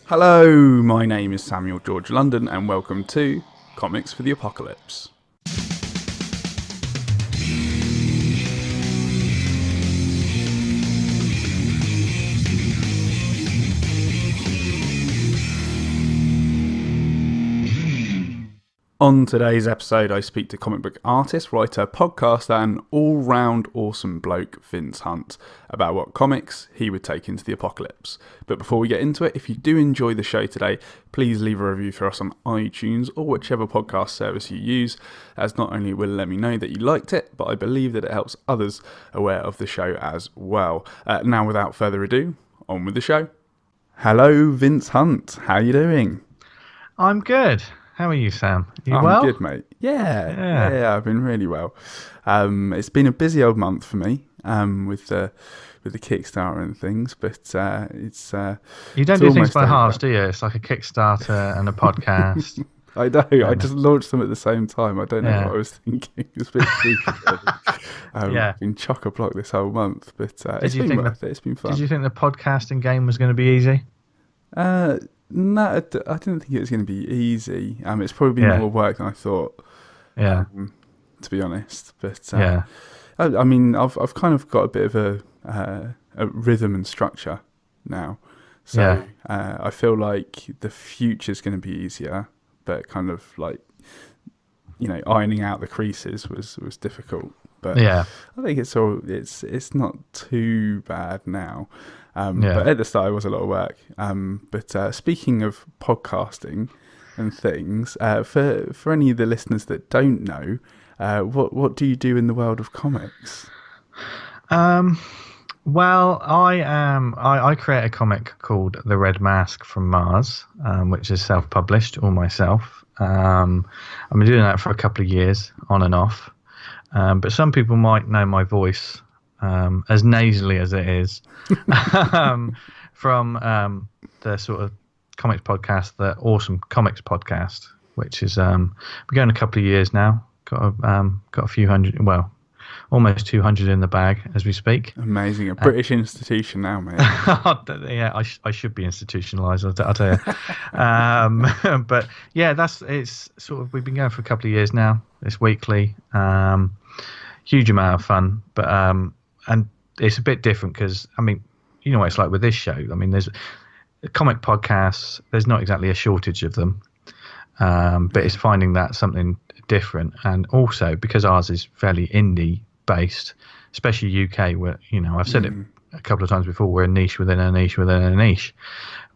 Hello, my name is Samuel George London and welcome to Comics for the Apocalypse. On today's episode, I speak to comic book artist, writer, podcaster, and all-round awesome bloke, Vince Hunt, about what comics he would take into the apocalypse. But before we get into it, if you do enjoy the show today, please leave a review for us on iTunes or whichever podcast service you use, as not only will it let me know that you liked it, but I believe that it helps others aware of the show as well. Now, without further ado, on with the show. Hello, Vince Hunt. How are you doing? I'm good. How are you, Sam? I'm well? good, mate. Yeah, I've been really well. It's been a busy old month for me with the Kickstarter and things, but it's you don't do things by halves, do you? It's like a Kickstarter and a podcast. I know. I just launched them at the same time. I don't know what I was thinking. It's a bit stupid. I've been chock-a-block this whole month, but it's been worth it. It's been fun. Did you think the podcasting game was going to be easy? No, I didn't think it was going to be easy. It's probably been more work than I thought. Yeah. To be honest, but I mean, I've kind of got a bit of a rhythm and structure now, so I feel like the future's going to be easier. But kind of like, ironing out the creases was difficult. But I think it's not too bad now. But at the start, it was a lot of work. But speaking of podcasting and things, for any of the listeners that don't know, what do you do in the world of comics? Well, I create a comic called The Red Mask from Mars, which is self-published, all myself. I've been doing that for a couple of years, on and off. But some people might know my voice, as nasally as it is, from the sort of comics podcast, the Awesome Comics podcast, which is we're going a couple of years now. Got a few hundred, well, almost 200 in the bag as we speak. Amazing, a British institution now, mate. Yeah, I should be institutionalised. I'll tell you. But yeah, it's sort of, we've been going for a couple of years now. It's weekly. Huge amount of fun, but and it's a bit different because, I mean, you know what it's like with this show. I mean, there's comic podcasts, there's not exactly a shortage of them, but it's finding that something different. And also, because ours is fairly indie based, especially UK, where, I've said it a couple of times before, we're a niche within a niche within a niche,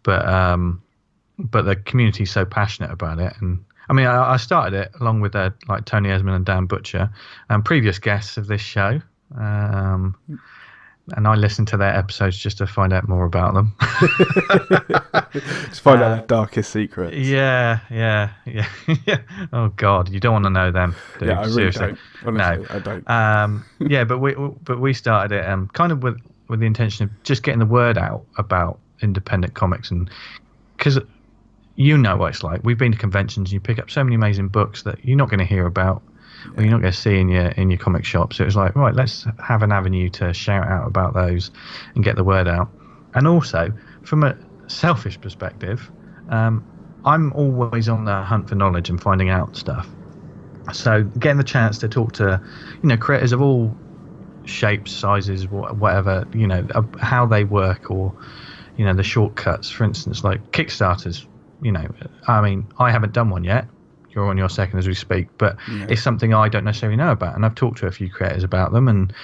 but the community's so passionate about it. And I mean, I started it along with like Tony Esmond and Dan Butcher, and previous guests of this show. And I listened to their episodes just to find out more about them. Just find out their darkest secrets. Yeah. Oh God, you don't want to know them, do you? Yeah, I really don't. Honestly, no, I don't. But we started it kind of with the intention of just getting the word out about independent comics, and because you know what it's like. We've been to conventions, you pick up so many amazing books that you're not going to hear about. Or you're not going to see in your comic shop. So it was like, right, let's have an avenue to shout out about those and get the word out. And also, from a selfish perspective, I'm always on the hunt for knowledge and finding out stuff. So getting the chance to talk to, creators of all shapes, sizes, whatever, how they work, or, the shortcuts. For instance, like Kickstarters, I mean, I haven't done one yet. You're on your second as we speak, but it's something I don't necessarily know about, and I've talked to a few creators about them, and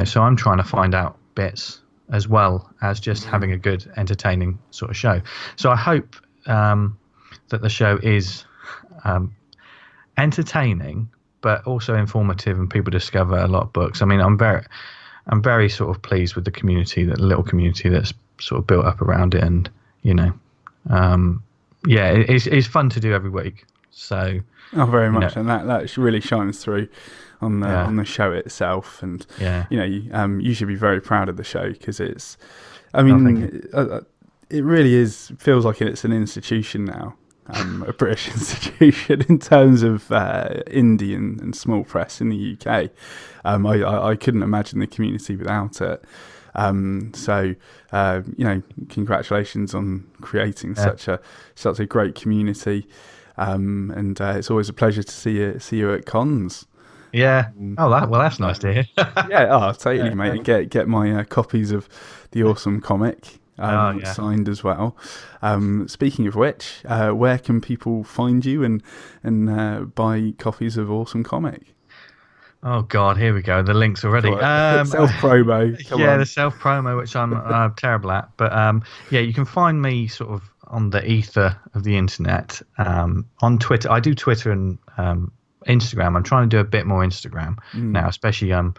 so I'm trying to find out bits as well as just having a good, entertaining sort of show. So I hope that the show is entertaining, but also informative, and people discover a lot of books. I mean, I'm very sort of pleased with the community, that little community that's sort of built up around it, and it's fun to do every week. So, very much, and that really shines through on the show itself. And you should be very proud of the show, because it's, I mean, it really feels like it's an institution now, a British institution in terms of indie and small press in the UK. I couldn't imagine the community without it. So congratulations on creating such a great community, and it's always a pleasure to see you at cons. Yeah. That's nice to hear. Yeah. Totally, mate. And get my copies of the awesome comic signed as well. Speaking of which, where can people find you and buy copies of awesome comic? Oh God, here we go. The links already. Self promo. The self promo, which I'm terrible at. But you can find me sort of on the ether of the internet. On Twitter, I do Twitter and Instagram. I'm trying to do a bit more Instagram now, especially like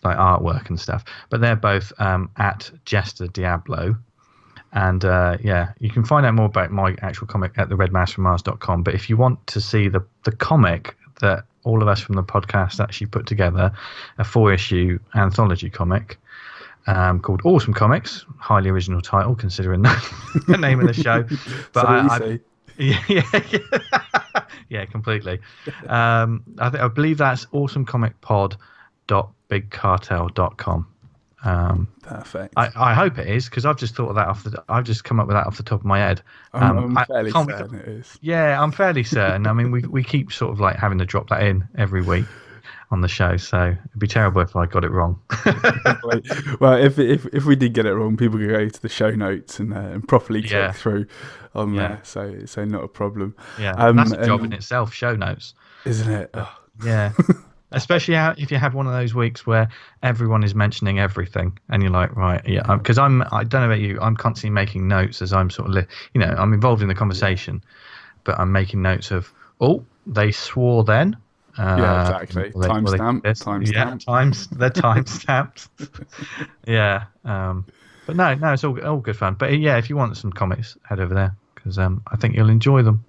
artwork and stuff. But they're both at Jester Diablo. And you can find out more about my actual comic at theredmassfrommars.com. But if you want to see the comic that all of us from the podcast actually put together, a 4-issue anthology comic called Awesome Comics, highly original title considering the name of the show. But yeah, completely. I believe that's awesomecomicpod.bigcartel.com. Perfect. I hope it is, because I've just thought of that I've just come up with that off the top of my head. I'm fairly certain it is. Yeah, I'm fairly certain. I mean, we keep sort of like having to drop that in every week on the show, so it'd be terrible if I got it wrong. Well, if we did get it wrong, people could go to the show notes and properly click through on there. So not a problem. Yeah, that's a job in itself, show notes, isn't it? Yeah. Especially if you have one of those weeks where everyone is mentioning everything, and you're like, right, because I don't know about you, I'm constantly making notes as I'm sort of, I'm involved in the conversation, but I'm making notes of, they swore then. Exactly. Timestamp. They're timestamped. Yeah. But no, it's all good fun. But yeah, if you want some comics, head over there, because I think you'll enjoy them.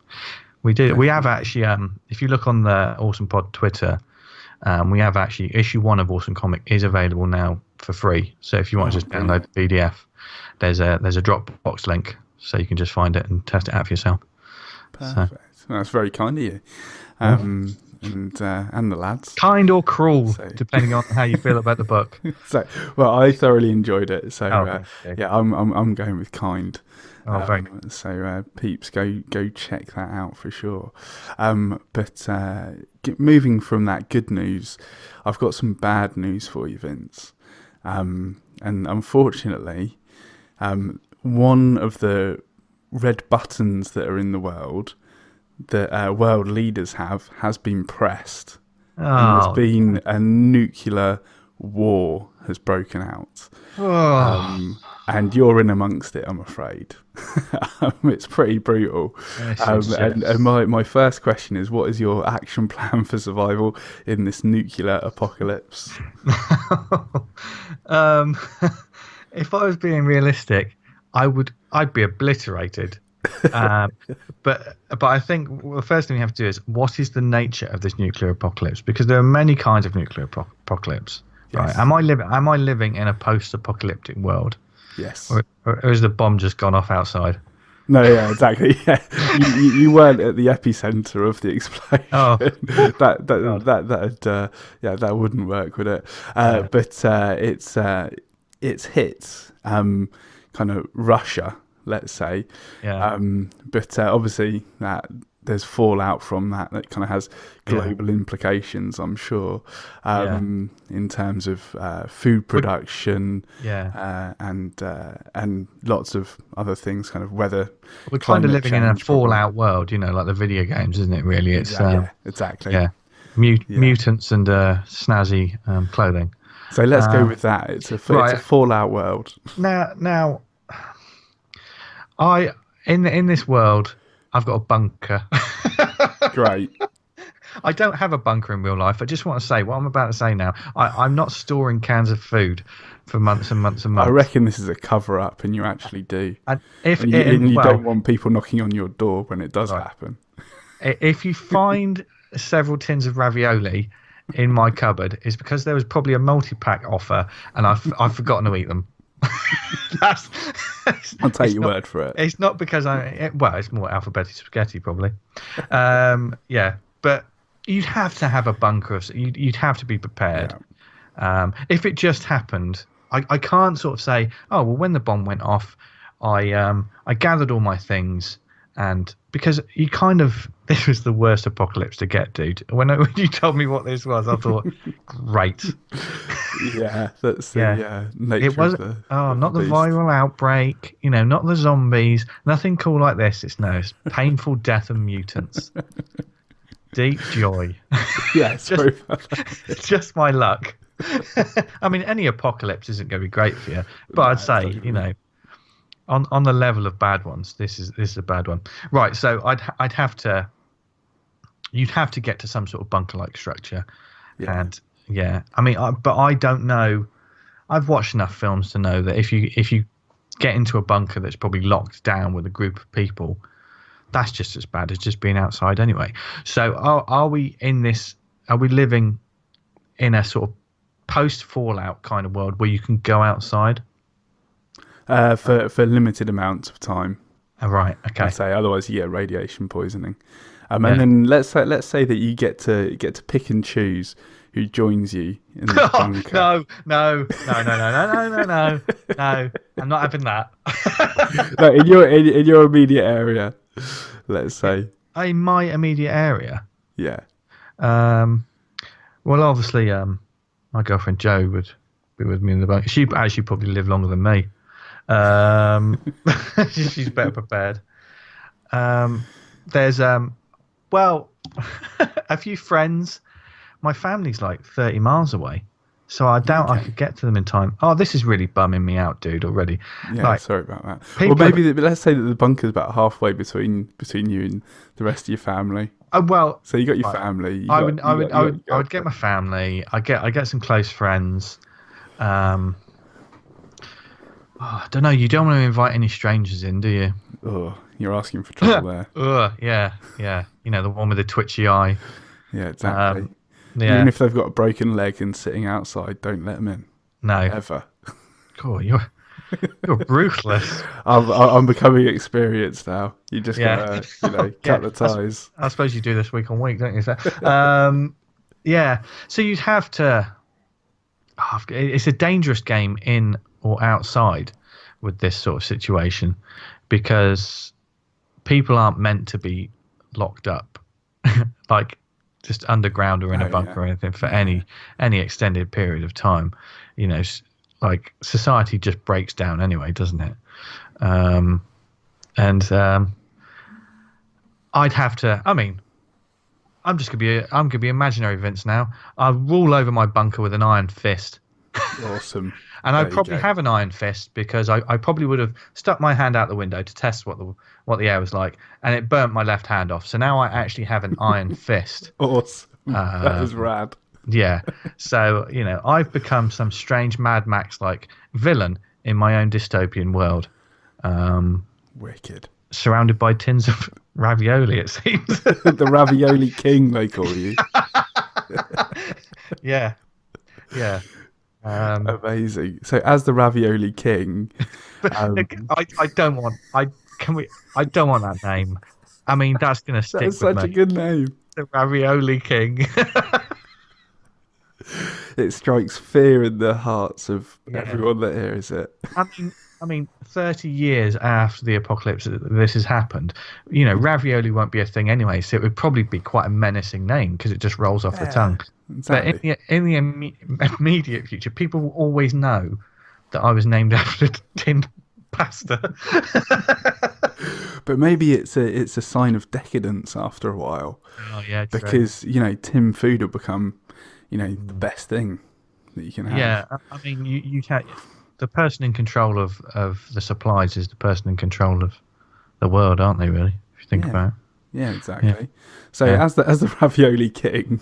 We have actually, if you look on the Awesome Pod Twitter, we have actually issue 1 of Awesome Comic is available now for free. So if you want to just download the PDF, there's a Dropbox link, so you can just find it and test it out for yourself. Perfect. Well, that's very kind of you, and the lads. Kind or cruel, depending on how you feel about the book. I thoroughly enjoyed it. So I'm going with kind. Very good. So peeps, go check that out for sure. But moving from that good news, I've got some bad news for you, Vince. And unfortunately, one of the red buttons that are in the world that world leaders has been pressed. And there's been a nuclear war has broken out. And you're in amongst it, I'm afraid. It's pretty brutal. And my first question is, what is your action plan for survival in this nuclear apocalypse? If I was being realistic, I'd be obliterated. But I think the first thing we have to do is, what is the nature of this nuclear apocalypse? Because there are many kinds of nuclear apocalypse. Yes. Right? Am I living in a post-apocalyptic world? Yes. Or has the bomb just gone off outside? No, yeah, exactly. Yeah, you weren't at the epicenter of the explosion. That wouldn't work, would it? But it's hit kind of Russia, let's say. Yeah. But obviously there's fallout from that kind of has global implications, I'm sure, in terms of food production, and lots of other things, kind of weather. We're kind of living in a fallout world, like the video games, isn't it? Really, it's exactly. Yeah, mutants and snazzy clothing. So let's go with that. It's a fallout world. Now, in this world, I've got a bunker. Great. I don't have a bunker in real life. I just want to say what I'm about to say now. I'm not storing cans of food for months and months and months. I reckon this is a cover-up, and you actually do. And you don't want people knocking on your door when it does happen. If you find several tins of ravioli in my cupboard, it's because there was probably a multi-pack offer, and I've forgotten to eat them. I'll take your word for it. It's not because it's more alphabetic spaghetti probably. But you'd have to have a bunker. You'd have to be prepared. If it just happened I can't sort of say, oh well, when the bomb went off, I gathered all my things, and because you kind of this was the worst apocalypse to get, dude. When you told me what this was, I thought, great. Yeah, that's the nature it was of the not the beast. viral outbreak, not the zombies, nothing cool like this. It's painful death and mutants. Deep joy. Yeah, sorry about that. Just my luck. I mean, any apocalypse isn't going to be great for you, but I'd say, totally. On the level of bad ones, this is a bad one. Right, so you'd have to get to some sort of bunker-like structure, and I mean, but I don't know. I've watched enough films to know that if you get into a bunker that's probably locked down with a group of people, that's just as bad as just being outside anyway. So are we in this? Are we living in a sort of post-Fallout kind of world where you can go outside? For limited amounts of time. Right. Okay. I'd say otherwise you get radiation poisoning. And then let's say that you get to pick and choose who joins you in the bunker. No. I'm not having that. No, in your immediate area, let's say. In my immediate area. Yeah. Well, obviously, my girlfriend Jo would be with me in the bunker. She actually probably live longer than me. She's better prepared. There's a few friends. My family's like 30 miles away, so I doubt I could get to them in time. Oh, this is really bumming me out, dude, already. Yeah, sorry about that. Well, maybe let's say that the bunker's about halfway between you and the rest of your family. So you got your family. I would get my family. I get some close friends. I don't know. You don't want to invite any strangers in, do you? Oh, you're asking for trouble there. Yeah. The one with the twitchy eye. Yeah, exactly. Even if they've got a broken leg and sitting outside, don't let them in. No, ever. Cool, you're ruthless. I'm becoming experienced now. You just gotta, cut the ties. I suppose you do this week on week, don't you? So, yeah. So you'd have to. It's a dangerous game in or outside with this sort of situation, because people aren't meant to be locked up, like just underground or in a bunker or anything for any extended period of time. Like society just breaks down anyway, doesn't it? I'd have to. I mean, I'm gonna be imaginary Vince now. I'll rule over my bunker with an iron fist. Awesome. And I'd probably have an iron fist because I probably would have stuck my hand out the window to test what the air was like, and it burnt my left hand off. So now I actually have an iron fist. Awesome. That is rad. Yeah. So, I've become some strange Mad Max-like villain in my own dystopian world. Wicked. Surrounded by tins of ravioli, it seems. The ravioli king, they call you. Yeah. Amazing. So, as the ravioli king, I don't want that name. I mean, that's going to stick with me. That's such a good name. The ravioli king. It strikes fear in the hearts of everyone that hears it. I mean, 30 years after the apocalypse, this has happened. Ravioli won't be a thing anyway, so it would probably be quite a menacing name because it just rolls off the tongue. Exactly. But in the immediate future, people will always know that I was named after tinned pasta. But maybe it's a sign of decadence after a while. Oh yeah, true. Because Tim food will become the best thing that you can have. Yeah, I mean, you can't. The person in control of the supplies is the person in control of the world, aren't they? Really, if you think about it. Yeah, exactly. Yeah. So as the ravioli king,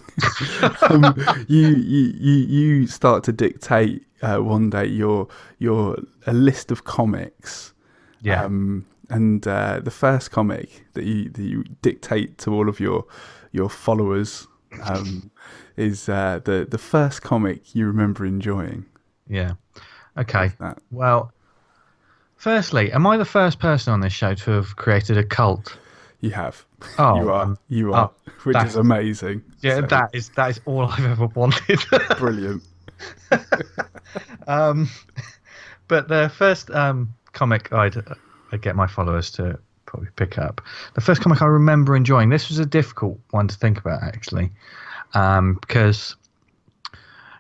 you start to dictate one day your a list of comics. Yeah. And the first comic that you dictate to all of your followers is the first comic you remember enjoying. Yeah. Okay. Well, firstly, am I the first person on this show to have created a cult? You have. Oh, you are, which is amazing. Yeah, so. That is all I've ever wanted. Brilliant. Um, but the first comic I'd get my followers to probably pick up. The first comic I remember enjoying. This was a difficult one to think about actually, because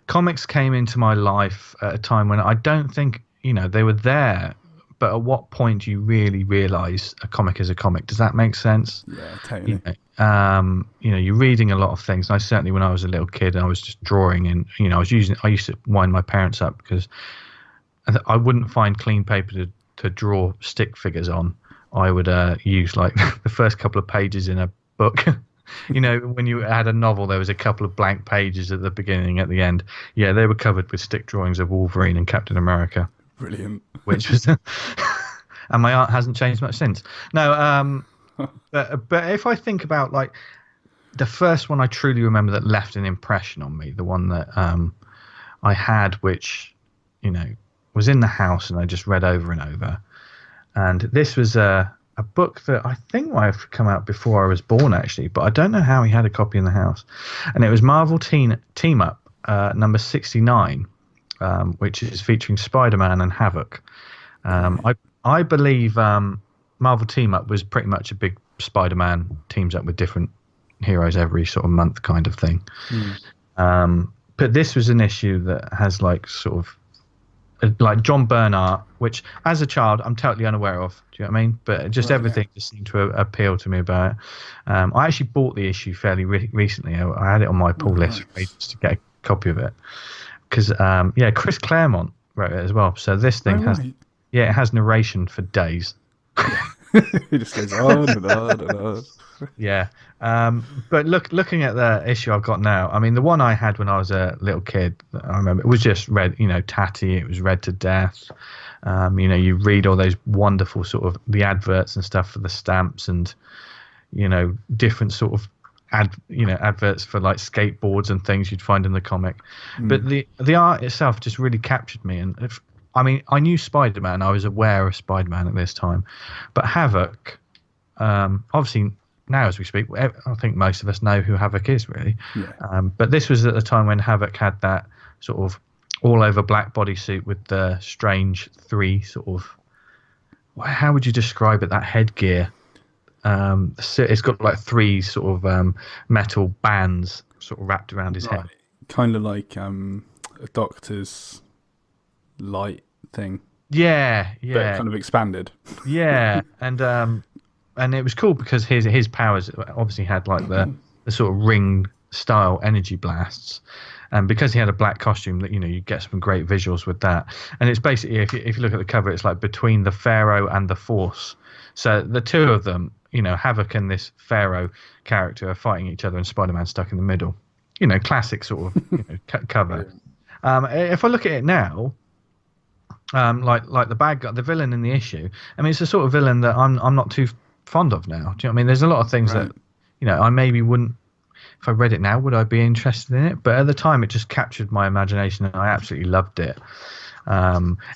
comics came into my life at a time when I don't think they were there. But at what point do you really realise a comic is a comic? Does that make sense? Yeah, totally. You're reading a lot of things. And I certainly, when I was a little kid, I was just drawing, and I used to wind my parents up because I wouldn't find clean paper to draw stick figures on. I would use like the first couple of pages in a book. When you had a novel, there was a couple of blank pages at the beginning, at the end. Yeah, they were covered with stick drawings of Wolverine and Captain America. Brilliant. Which was, and my art hasn't changed much since. No, but if I think about like the first one I truly remember that left an impression on me, the one that I had, which was in the house and I just read over and over, and this was a book that I think might have come out before I was born actually, but I don't know how he had a copy in the house, and it was Marvel Team Up number 69. Which is featuring Spider-Man and Havoc. I believe Marvel Team Up was pretty much a big Spider-Man teams up with different heroes every sort of month kind of thing. But this was an issue that has like sort of like John Bernhardt, which as a child I'm totally unaware of. Do you know what I mean? But just everything just seemed to appeal to me about it. I actually bought the issue fairly recently. I had it on my pull list to get a copy of it. Because Chris Claremont wrote it as well. So this thing it has narration for days. It just goes on and on and on. Yeah, but looking at the issue I've got now, I mean, the one I had when I was a little kid, I remember it was just read, tatty. It was read to death. You read all those wonderful sort of the adverts and stuff for the stamps and different sort of adverts for like skateboards and things you'd find in the comic. But the art itself just really captured me. And I knew Spider-Man. I was aware of Spider-Man at this time, but Havoc, obviously now as we speak, I think most of us know who Havoc is really. Yeah. But this was at the time when Havoc had that sort of all over black bodysuit with the strange three sort of, how would you describe it? That headgear. It's got like three sort of metal bands sort of wrapped around his head, kind of like a doctor's light thing. Yeah, but kind of expanded. Yeah, and it was cool because his powers obviously had like the sort of ring style energy blasts, and because he had a black costume, that you get some great visuals with that. And it's basically if you look at the cover, it's like between the Pharaoh and the Force. So the two of them, Havoc and this Pharaoh character are fighting each other, and Spider-Man stuck in the middle. Classic sort of cover. If I look at it now, like the bad guy, the villain in the issue, I mean, it's the sort of villain that I'm not too fond of now. Do you know what I mean? There's a lot of things that I maybe wouldn't. If I read it now, would I be interested in it? But at the time, it just captured my imagination, and I absolutely loved it.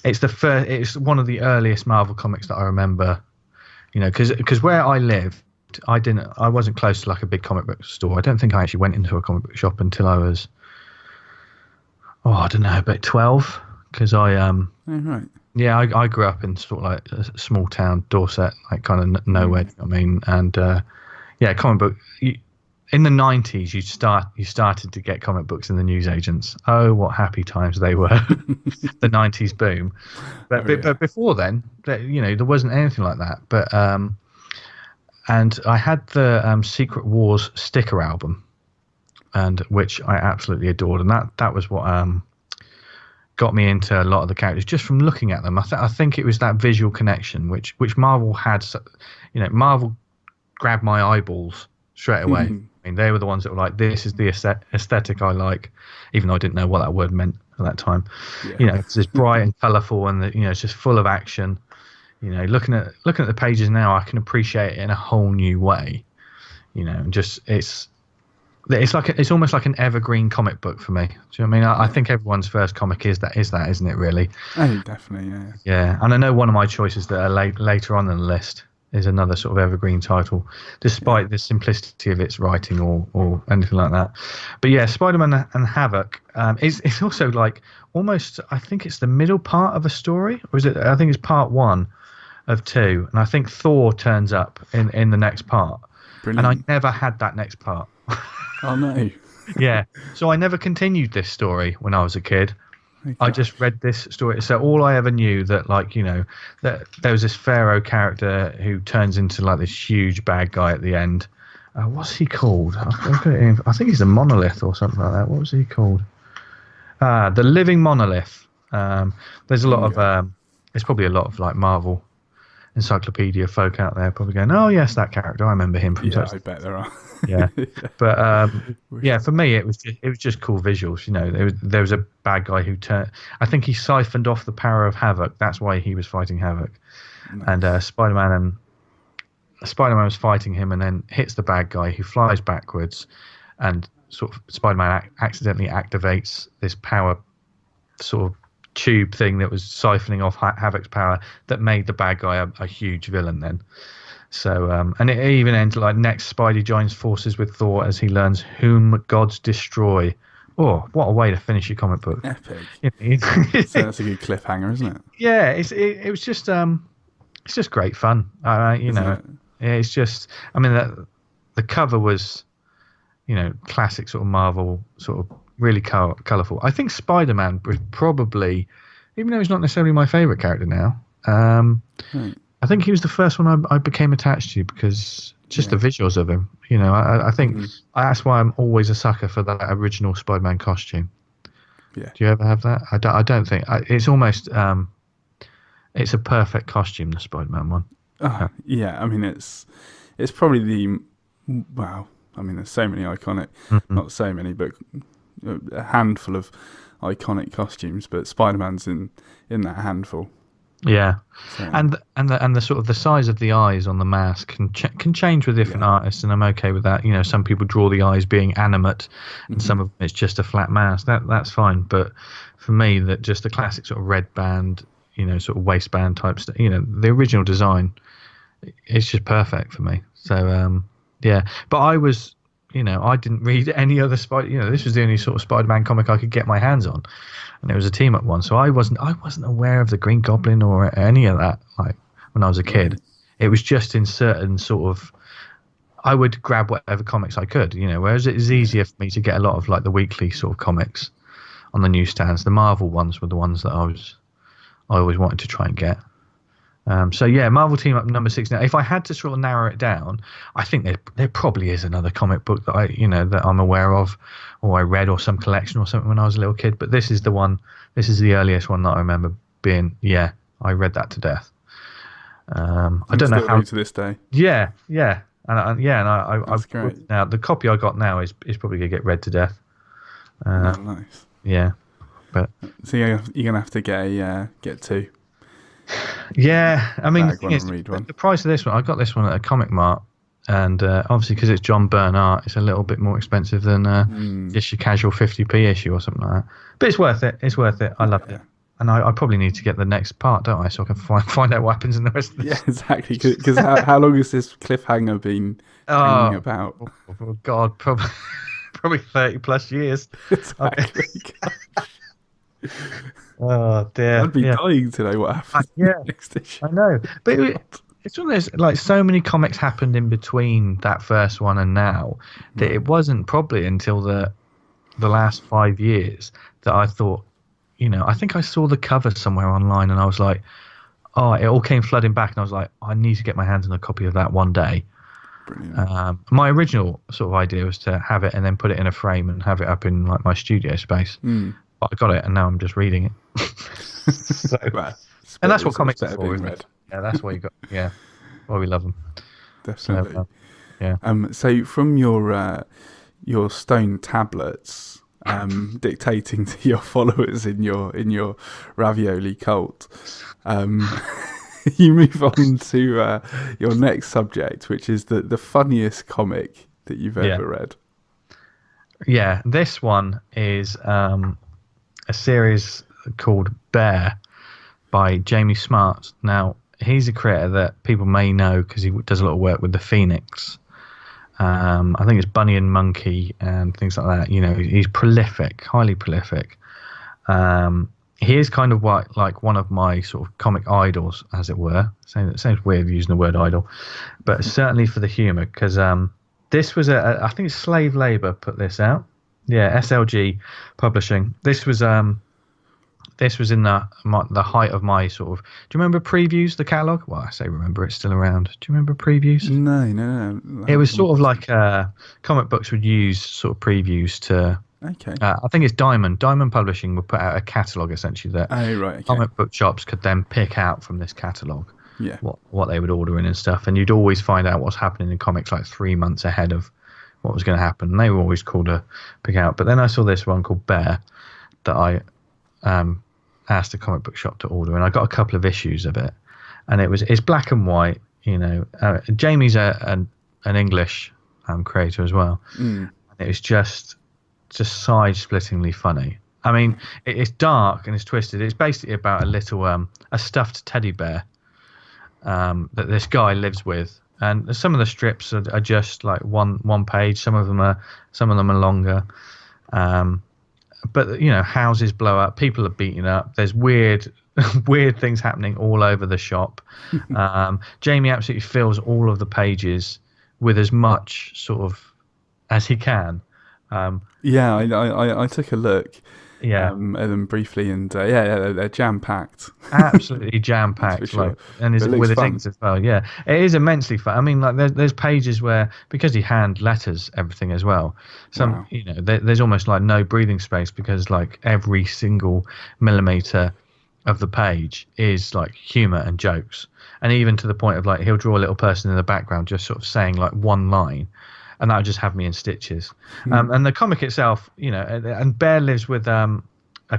It's one of the earliest Marvel comics that I remember. Because where I lived, I wasn't close to like a big comic book store. I don't think I actually went into a comic book shop until I was, I don't know, about 12. Because I I grew up in sort of like a small town, Dorset, like kind of nowhere. You know what I mean, and comic book. In the 90s, you started to get comic books in the newsagents. Oh, what happy times they were! The 90s boom. But before then, there wasn't anything like that. But and I had the Secret Wars sticker album, and which I absolutely adored, and that was what got me into a lot of the characters just from looking at them. I think it was that visual connection which Marvel had. Marvel grabbed my eyeballs straight away. I mean, they were the ones that were like, this is the aesthetic I like, even though I didn't know what that word meant at that time. Yeah. It's just bright and colourful, and it's just full of action. Looking at the pages now, I can appreciate it in a whole new way. And just it's almost like an evergreen comic book for me. Do you know what I mean? I think everyone's first comic is that, isn't it? Really? Oh, definitely, yeah. Yeah, and I know one of my choices that are later on in the list is another sort of evergreen title, despite the simplicity of its writing or anything like that. But yeah, Spider-Man and Havoc it's also like almost, I think it's the middle part of a story, or is it? I think it's part 1 of 2, and I think Thor turns up in the next part. Brilliant. And I never had that next part. Oh no. Yeah, so I never continued this story when I was a kid. I just read this story. So all I ever knew that, like, you know, that there was this Pharaoh character who turns into like this huge bad guy at the end. What's he called? I think he's a monolith or something like that. What was he called? The Living Monolith. There's a lot of there's probably a lot of like Marvel encyclopedia folk out there probably going, oh yes, that character, I remember him from I bet there are. Yeah. But yeah, for me it was just cool visuals, you know. There was a bad guy who I think he siphoned off the power of Havoc. That's why he was fighting Havoc. Nice. And Spider-Man was fighting him, and then hits the bad guy, who flies backwards, and sort of Spider-Man accidentally activates this power sort of tube thing that was siphoning off Havoc's power, that made the bad guy a huge villain then. So and it even ends like, next Spidey joins forces with Thor as he learns whom gods destroy. Oh, what a way to finish your comic book. Epic. So that's a good cliffhanger, isn't it? Yeah, it was just it's just great fun. You know, it's just, I mean, the cover was, you know, classic sort of Marvel, sort of really colourful. I think Spider-Man was probably, even though he's not necessarily my favourite character now, I think he was the first one I became attached to, because just the visuals of him. You know, I think that's why I'm always a sucker for that original Spider-Man costume. Yeah. Do you ever have that? I don't think. It's almost it's a perfect costume, the Spider-Man one. Yeah, I mean it's probably well, I mean there's so many iconic, not so many, but a handful of iconic costumes, but Spider-Man's in that handful. Yeah, so. and the sort of the size of the eyes on the mask can change with different artists, and I'm okay with that. You know, some people draw the eyes being animate, and some of them it's just a flat mask. That's fine, but for me, that just the classic sort of red band, you know, sort of waistband type stuff. You know, the original design, it's just perfect for me. So yeah, but I was, you know, I didn't read any other Spider. You know, this was the only sort of Spider-Man comic I could get my hands on, and it was a team-up one. So I wasn't aware of the Green Goblin or any of that. Like when I was a kid, it was just in certain sort of. I would grab whatever comics I could, you know. Whereas it is easier for me to get a lot of like the weekly sort of comics on the newsstands. The Marvel ones were the ones that I always wanted to try and get. So yeah, Marvel Team Up number 6. Now, if I had to sort of narrow it down, I think there probably is another comic book that that I'm aware of, or I read, or some collection or something when I was a little kid. But this is the one. This is the earliest one that I remember being. Yeah, I read that to death. I don't know how to this day. Yeah, and I've great. Now the copy I got now is probably gonna get read to death. Nice. Yeah, but so you're gonna have to get two. Yeah, I mean, the price of this one, I got this one at a Comic Mart, and obviously because it's John Byrne art, it's a little bit more expensive than just your casual 50p issue or something like that. But it's worth it. It's worth it. I loved it, and I probably need to get the next part, don't I, so I can find out what happens in the rest of this. Yeah, exactly. Because how long has this cliffhanger been hanging about? Oh God, probably 30 plus years. Exactly. Oh dear! I'd be dying to know what happens. Next issue. I know, but it's one of those, like, so many comics happened in between that first one and now that it wasn't probably until the last 5 years that I thought, you know, I think I saw the cover somewhere online and I was like, oh, it all came flooding back, and I was like, I need to get my hands on a copy of that one day. Brilliant. My original sort of idea was to have it and then put it in a frame and have it up in like my studio space. But I got it, and now I'm just reading it. So, and that's what comics are for, isn't it? Yeah, that's why you got. Yeah, why we love them. Definitely. So, yeah. So from your stone tablets, dictating to your followers in your ravioli cult, you move on to your next subject, which is the funniest comic that you've ever read. Yeah, this one is a series called Bear by Jamie Smart. Now, he's a creator that people may know because he does a lot of work with the Phoenix. I think it's Bunny and Monkey and things like that. You know, he's prolific, highly prolific. He is kind of like one of my sort of comic idols, as it were. It sounds weird using the word idol, but certainly for the humour, because this was I think it's Slave Labour put this out. Yeah, SLG Publishing. This was in the height of my sort of. Do you remember Previews, the catalogue? Well, I say remember, it's still around. Do you remember Previews? No. It was sort of like comic books would use sort of previews to. Okay. I think it's Diamond. Diamond Publishing would put out a catalogue essentially that comic book shops could then pick out from this catalogue. Yeah. What they would order in and stuff, and you'd always find out what's happening in comics like 3 months ahead of what was going to happen. And they were always cool to pick out. But then I saw this one called Bear that I asked a comic book shop to order, and I got a couple of issues of it, and it's black and white. You know, Jamie's an English creator as well. And it was just side-splittingly funny. I mean, it's dark and it's twisted. It's basically about a little a stuffed teddy bear that this guy lives with, and some of the strips are just like one page. Some of them are longer. But you know, houses blow up, people are beaten up. There's weird things happening all over the shop. Jamie absolutely fills all of the pages with as much sort of as he can. I took a look. Yeah, at them briefly, and they're jam packed. Absolutely jam packed, sure. And with his inks as well. Yeah, it is immensely fun. I mean, like there's pages where, because he hand letters everything as well. You know, there's almost like no breathing space, because like every single millimeter of the page is like humor and jokes, and even to the point of like he'll draw a little person in the background just sort of saying like one line. And that would just have me in stitches. And the comic itself, you know, and Bear lives with a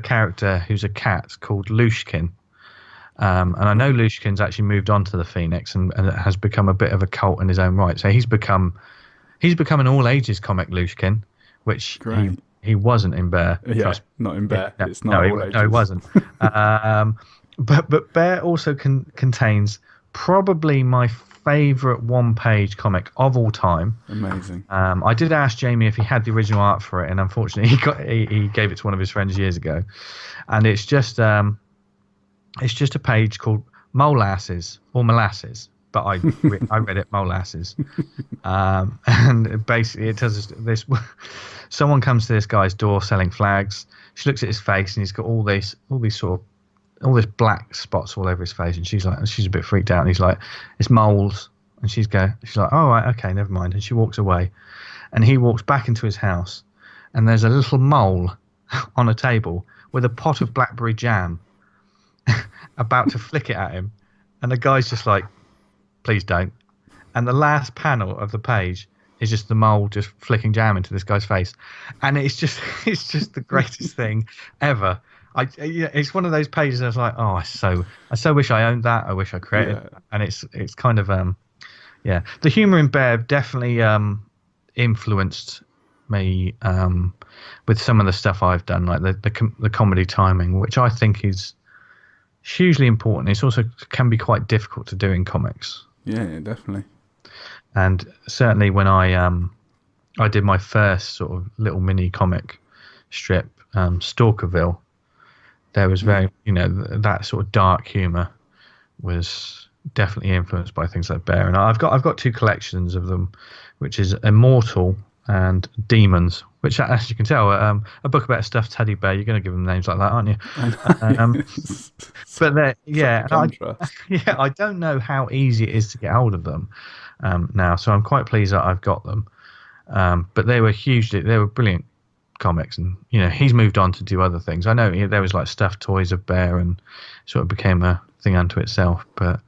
character who's a cat called Lushkin. And I know Lushkin's actually moved on to the Phoenix and has become a bit of a cult in his own right. So he's become an all ages comic, Lushkin, which he wasn't in Bear. Yeah, not in Bear. No, it's not all ages. No, he wasn't. But Bear also contains probably my favorite one-page comic of all time. Amazing. I did ask Jamie if he had the original art for it, and unfortunately he gave it to one of his friends years ago. And it's just a page called Molasses, or Molasses, but I read it Molasses. And basically it tells us this: someone comes to this guy's door selling flags. She looks at his face, and he's got all this black spots all over his face, and she's a bit freaked out, and he's like, it's moles, and she's like, oh right, okay, never mind, and she walks away, and he walks back into his house, and there's a little mole on a table with a pot of blackberry jam about to flick it at him, and the guy's just like, please don't. And the last panel of the page is just the mole just flicking jam into this guy's face, and it's just the greatest thing ever. It's one of those pages I was like, oh, I so wish I owned that. I wish I created it. And it's kind of the humor in Bear definitely influenced me with some of the stuff I've done, like the comedy timing, which I think is hugely important. It's also can be quite difficult to do in comics. Yeah, definitely. And certainly when I did my first sort of little mini comic strip, Stalkerville, there was very, you know, that sort of dark humor was definitely influenced by things like Bear. And I've got two collections of them, which is Immortal and Demons, which, as you can tell, a book about a stuffed teddy bear, you're going to give them names like that, aren't you? But I don't know how easy it is to get hold of them now, so I'm quite pleased that I've got them. But they were brilliant comics, and you know, he's moved on to do other things. I know there was like stuffed toys of Bear, and sort of became a thing unto itself. But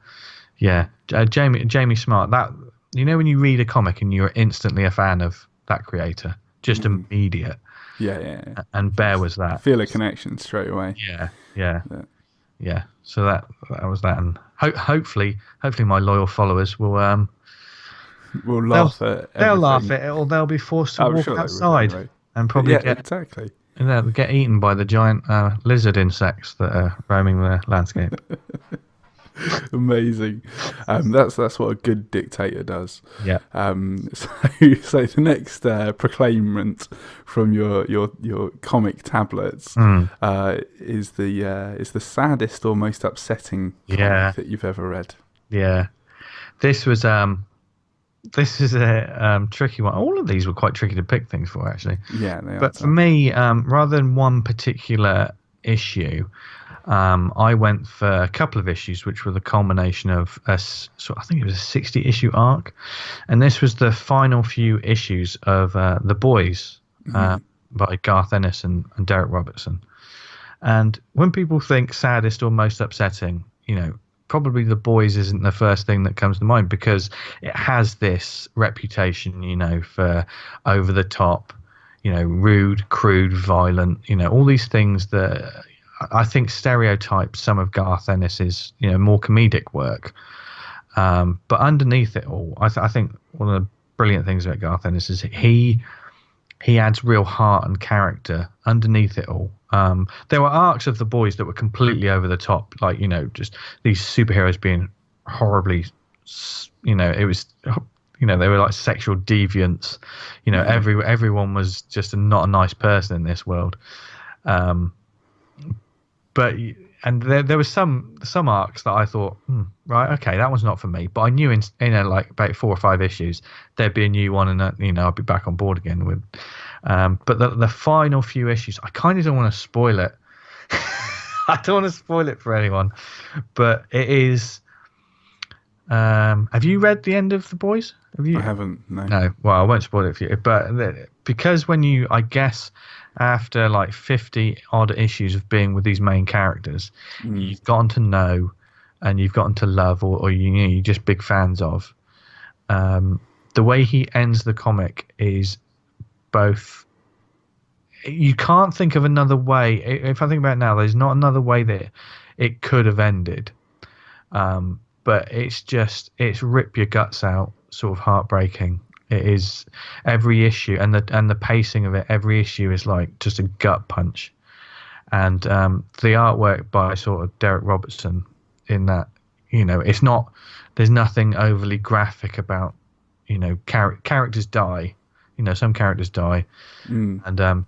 yeah, Jamie Smart, that, you know, when you read a comic and you're instantly a fan of that creator, just immediate. Yeah. And Bear was that. Feel a connection straight away. Yeah. So that was that, and hopefully my loyal followers will laugh at. They'll laugh at it, or they'll be forced to walk outside. Right. And probably get eaten by the giant lizard insects that are roaming the landscape. Amazing. That's what a good dictator does. Yeah. So the next proclaimment from your comic tablets is the saddest or most upsetting comic that you've ever read. Yeah. This is a tricky one. All of these were quite tricky to pick things for, actually. Yeah, they are. But for me, rather than one particular issue, I went for a couple of issues, which were the culmination of I think it was a 60-issue arc, and this was the final few issues of The Boys by Garth Ennis and Derek Robertson. And when people think saddest or most upsetting, probably The Boys isn't the first thing that comes to mind, because it has this reputation, for over the top, rude, crude, violent, all these things that I think stereotype some of Garth Ennis's, more comedic work. But underneath it all, I think one of the brilliant things about Garth Ennis is he adds real heart and character underneath it all. There were arcs of The Boys that were completely over the top, like, just these superheroes being horribly, it was, they were like sexual deviants. Everyone was just not a nice person in this world. But there was some arcs that I thought, right, okay, that one's not for me. But I knew in like about 4 or 5 issues there'd be a new one, and I'd be back on board again with. But the final few issues, I kind of don't want to spoil it. I don't want to spoil it for anyone, but it is. Have you read the end of The Boys? Have you? I haven't. No. No. Well, I won't spoil it for you. But because I guess after like 50 odd issues of being with these main characters, you've gotten to know and you've gotten to love, or you're just big fans of. The way he ends the comic is both. You can't think of another way. If I think about it now, there's not another way that it could have ended. But it's rip your guts out, sort of heartbreaking. It is every issue, and the pacing of it. Every issue is like just a gut punch, and the artwork by sort of Derek Robertson in that, it's not. There's nothing overly graphic about, characters die. Some characters die, and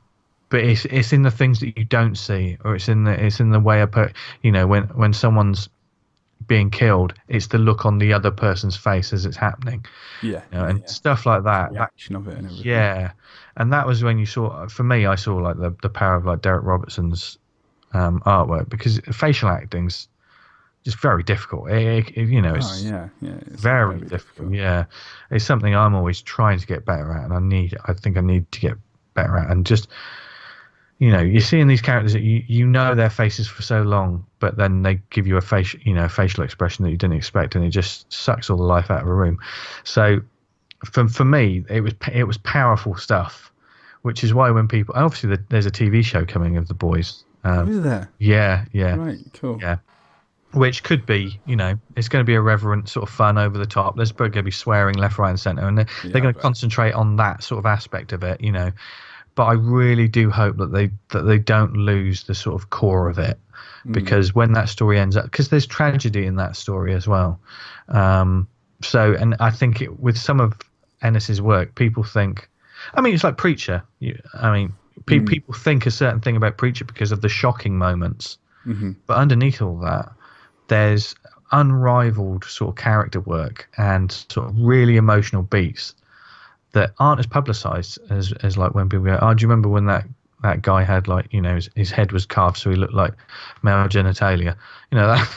but it's in the things that you don't see, or it's in the way I put. When someone's being killed, it's the look on the other person's face as it's happening, and stuff like that. The action of it and everything. Yeah, and that was when you saw. For me, I saw like the power of like Derek Robertson's artwork, because facial acting's just very difficult. It's very difficult. Yeah, it's something I'm always trying to get better at, and I think I need to get better at, and just. You're seeing these characters that you know their faces for so long, but then they give you a facial expression that you didn't expect, and it just sucks all the life out of a room. So, for me, it was powerful stuff, which is why when people obviously there's a TV show coming of The Boys. Is there? Yeah. Right. Cool. Yeah. Which could be, it's going to be irreverent, sort of fun, over the top. There's going to be swearing left, right, and centre, and they're going to concentrate on that sort of aspect of it, But I really do hope that they don't lose the sort of core of it, because when that story ends up, because there's tragedy in that story as well. And I think with some of Ennis's work, people think, it's like Preacher. People think a certain thing about Preacher because of the shocking moments, but underneath all that, there's unrivaled sort of character work and sort of really emotional beats that aren't as publicized as like when people go, oh, do you remember when that guy had like, his head was carved so he looked like male genitalia? That,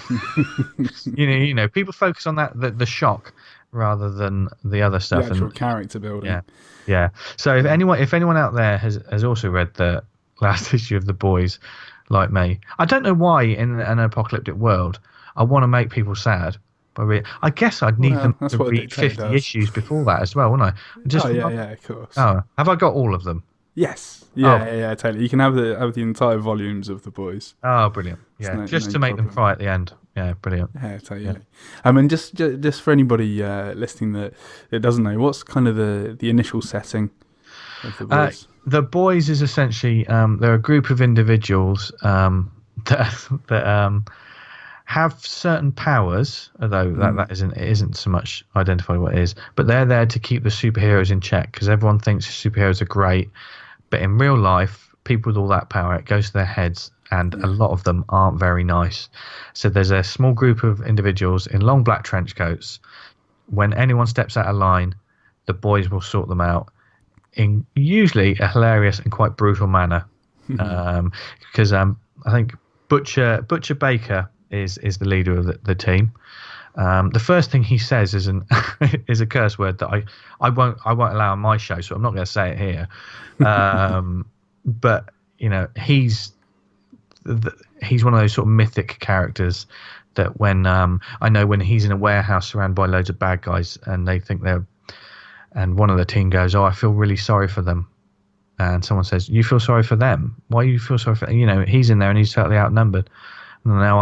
people focus on that, the shock, rather than the other stuff. The actual character building. Yeah. So if anyone out there has also read the last issue of The Boys, like me, I don't know why in an apocalyptic world I want to make people sad. I guess I'd need them to read 50 issues before that as well, wouldn't I? Of course. Oh, have I got all of them? Yes. Yeah, totally. You can have the entire volumes of The Boys. Oh, brilliant. Yeah, just to make them cry at the end. Yeah, brilliant. Yeah, totally. Yeah. I mean, just for anybody listening that doesn't know, what's kind of the initial setting of The Boys? The Boys is essentially they're a group of individuals that have certain powers, although that isn't so much identified what it is, but they're there to keep the superheroes in check, because everyone thinks superheroes are great, but in real life, people with all that power, it goes to their heads, and a lot of them aren't very nice. So there's a small group of individuals in long black trench coats. When anyone steps out of line, the boys will sort them out in usually a hilarious and quite brutal manner. Because I think Butcher Baker is the leader of the team. The first thing he says is is a curse word that I won't allow on my show, so I'm not going to say it here. But he's one of those sort of mythic characters that when I know when he's in a warehouse surrounded by loads of bad guys and they think and one of the team goes, "Oh, I feel really sorry for them." And someone says, "You feel sorry for them? Why do you feel sorry for them?" He's in there and he's totally outnumbered. And now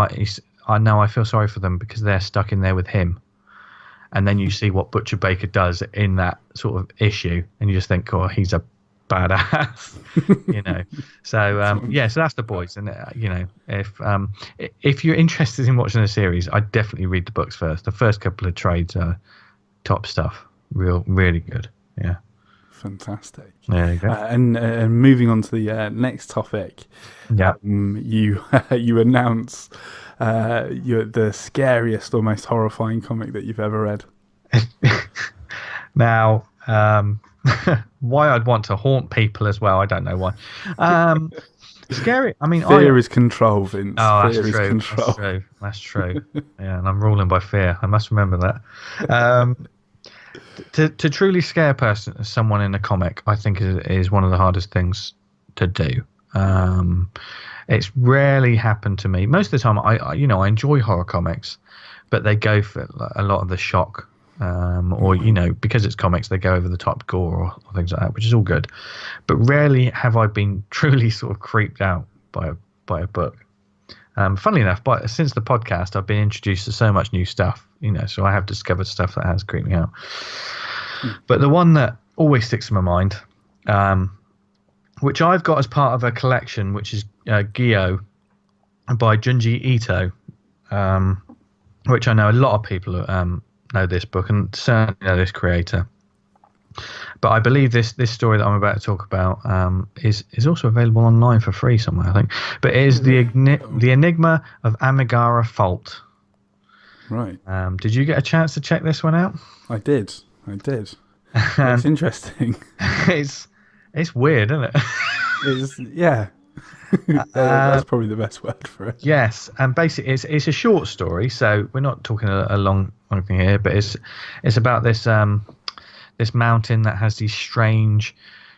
I feel sorry for them because they're stuck in there with him. And then you see what Butcher Baker does in that sort of issue, and you just think, "Oh, he's a badass," So so that's the boys. And if you're interested in watching a series, I'd definitely read the books first. The first couple of trades are top stuff, really good. Yeah. Fantastic. There you go. And moving on to the next topic, you announce the scariest or most horrifying comic that you've ever read. Now, why I'd want to haunt people as well, I don't know why. Scary. I mean, fear is control, Vince. Oh, fear that's true. Is control. That's true. Yeah, and I'm ruling by fear. I must remember that. To truly scare someone in a comic, I think is one of the hardest things to do. It's rarely happened to me. Most of the time, I enjoy horror comics, but they go for a lot of the shock, or because it's comics, they go over the top gore or things like that, which is all good. But rarely have I been truly sort of creeped out by a book. Funnily enough, since the podcast, I've been introduced to so much new stuff, so I have discovered stuff that has creeped me out. But the one that always sticks in my mind, which I've got as part of a collection, which is Gyo by Junji Ito, which I know a lot of people know this book and certainly know this creator. But I believe this story that I'm about to talk about is also available online for free somewhere, I think. But it is the Enigma of Amigara Fault. Right. Did you get a chance to check this one out? I did. It's interesting. It's weird, isn't it? Yeah. That's probably the best word for it. Yes, and basically it's a short story, so we're not talking a long thing here, but it's about this mountain that has these strange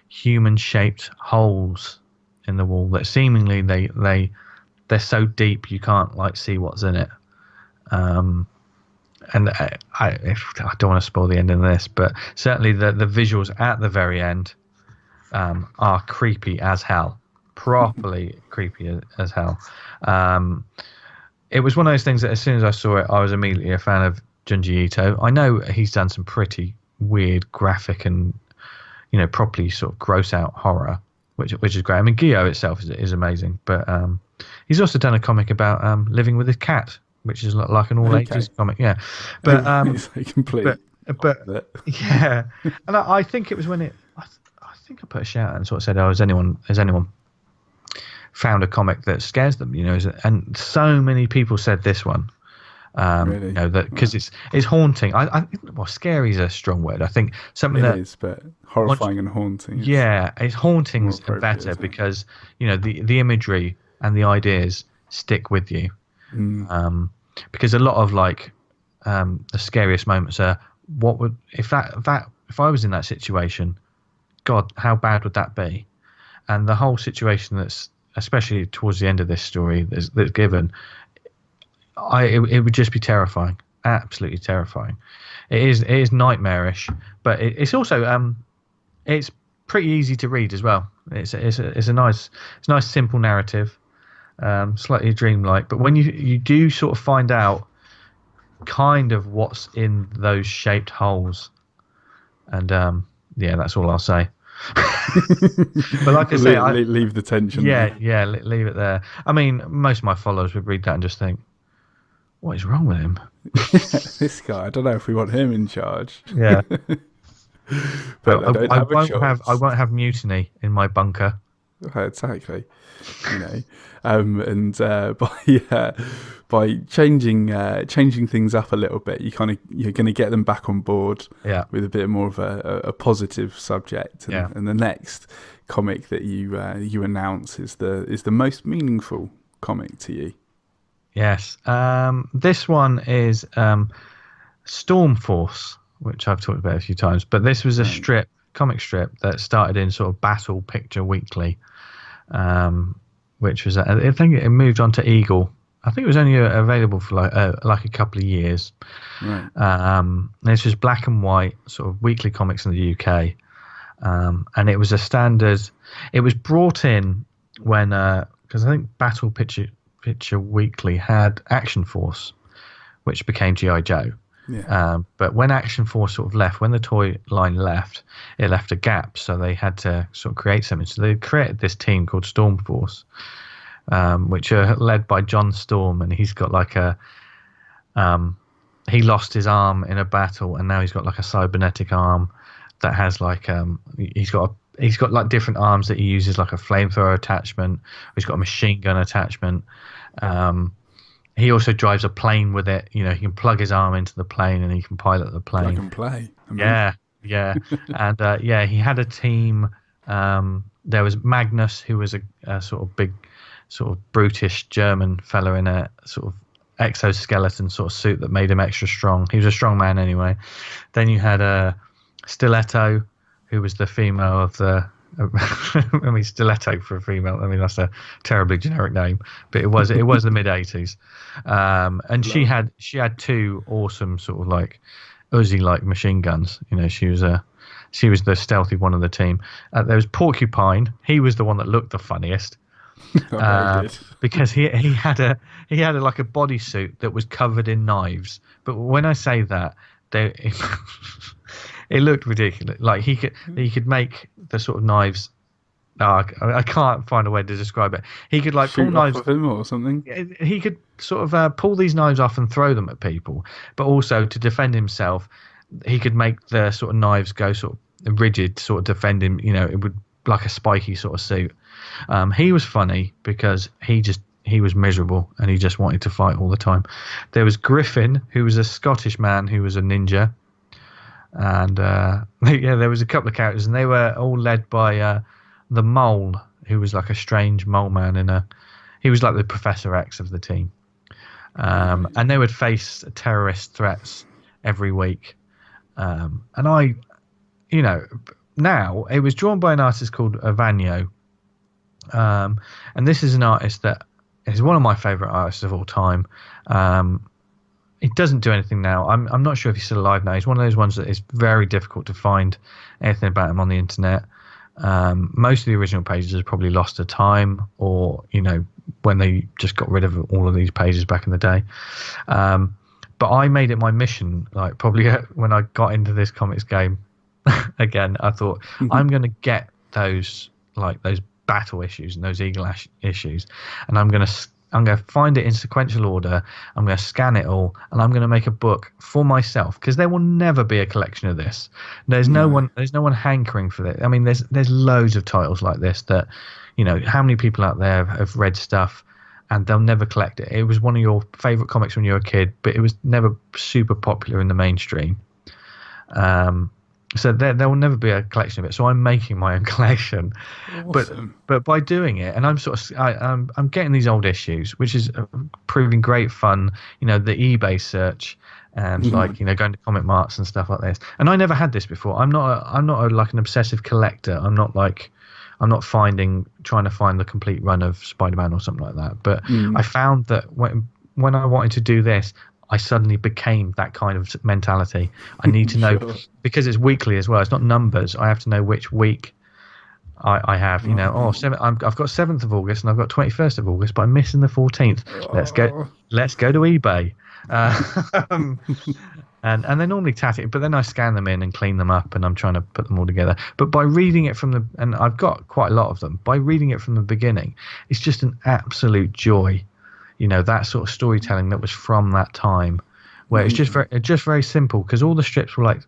human-shaped holes in the wall that seemingly they're so deep you can't see what's in it. And I don't want to spoil the ending of this, but certainly the visuals at the very end are creepy as hell, properly creepy as hell. It was one of those things that as soon as I saw it, I was immediately a fan of Junji Ito. I know he's done some pretty weird, graphic, and properly sort of gross out horror, which is great. I mean, Gyo itself is amazing, but he's also done a comic about living with his cat, which is like an all ages comic. Yeah, but but yeah, and I think it was when I think I put a shout out and sort of said, "Oh, has anyone found a comic that scares them?" And so many people said this one. Really? That because it's haunting. Well, scary is a strong word. I think something it is, but horrifying and haunting. Yeah, it's haunting's better because the imagery and the ideas stick with you. Because a lot of the scariest moments are what would if I was in that situation, God, how bad would that be? And the whole situation that's especially towards the end of this story that's given. It would just be terrifying, absolutely terrifying. It is nightmarish, but it's also it's pretty easy to read as well. It's a nice simple narrative, slightly dreamlike. But when you do sort of find out kind of what's in those shaped holes, and that's all I'll say. But like I say, leave the tension. Yeah, leave it there. I mean, most of my followers would read that and just think, what is wrong with him? This guy, I don't know if we want him in charge. Yeah. But I don't have a choice. I won't have mutiny in my bunker. Exactly. And by changing things up a little bit, you're going to get them back on board with a bit more of a positive subject. And the next comic that you announce is the most meaningful comic to you. Yes. This one is Storm Force, which I've talked about a few times. But this was a comic strip that started in sort of Battle Picture Weekly, which was, I think it moved on to Eagle. I think it was only available for like a couple of years. Right. This was black and white sort of weekly comics in the UK. And it was a standard. It was brought in when, because I think Battle Picture Weekly had Action Force, which became G.I. Joe. Yeah. But when Action Force sort of left, when the toy line left, it left a gap. So they had to sort of create something. So they created this team called Storm Force, which are led by John Storm, and he's got like he lost his arm in a battle, and now he's got like a cybernetic arm that has like he's got like different arms that he uses, like a flamethrower attachment. He's got a machine gun attachment. He also drives a plane with it. You know, he can plug his arm into the plane and he can pilot the plane. Plug and play. Yeah. And he had a team. There was Magnus, who was a sort of big, sort of brutish German fella in a sort of exoskeleton sort of suit that made him extra strong. He was a strong man anyway. Then you had Stiletto, who was the female of the. I mean, Stiletto for a female. I mean, that's a terribly generic name, but it was the mid '80s, and she had two awesome sort of like Uzi like machine guns. You know, she was the stealthy one of the team. There was Porcupine. He was the one that looked the funniest. Because he had like a bodysuit that was covered in knives. But when I say that, it looked ridiculous. Like he could make the sort of knives. I can't find a way to describe it. He could like pull knives off him or something. He could sort of pull these knives off and throw them at people, but also to defend himself, he could make the sort of knives go sort of rigid, sort of defend him. You know, it would like a spiky sort of suit. He was funny because he was miserable and he just wanted to fight all the time. There was Griffin, who was a Scottish man who was a ninja. And there was a couple of characters, and they were all led by the Mole, who was like a strange mole man he was like the Professor X of the team. And they would face terrorist threats every week. And I, you know, now it was drawn by an artist called Vanyo. And this is an artist that is one of my favorite artists of all time. He doesn't do anything now. I'm not sure if he's still alive now. He's one of those ones that is very difficult to find anything about him on the internet. Most of the original pages have probably lost to time, or you know, when they just got rid of all of these pages back in the day. But I made it my mission, like probably when I got into this comics game again, I thought I'm going to get those battle issues and those Eagle issues, and I'm going to find it in sequential order. I'm going to scan it all, and I'm going to make a book for myself, because there will never be a collection of this. There's no one hankering for it. I mean, there's loads of titles like this that, you know, how many people out there have read stuff and they'll never collect it. It was one of your favorite comics when you were a kid, but it was never super popular in the mainstream. So there will never be a collection of it. So I'm making my own collection, awesome. but by doing it, and I'm getting these old issues, which is proving great fun. You know, the eBay search and like, you know, going to comic marts and stuff like this. And I never had this before. I'm not like an obsessive collector. I'm not trying to find the complete run of Spider-Man or something like that. But I found that when I wanted to do this, I suddenly became that kind of mentality. I need to know, sure. Because it's weekly as well. It's not numbers. I have to know which week I have. You know, I've got 7th of August and I've got 21st of August, but I'm missing the 14th. Let's go to eBay. And they normally tat it, but then I scan them in and clean them up, and I'm trying to put them all together. But by reading it and I've got quite a lot of them, by reading it from the beginning, it's just an absolute joy. that sort of storytelling that was from that time, where it's just very simple, because all the strips were like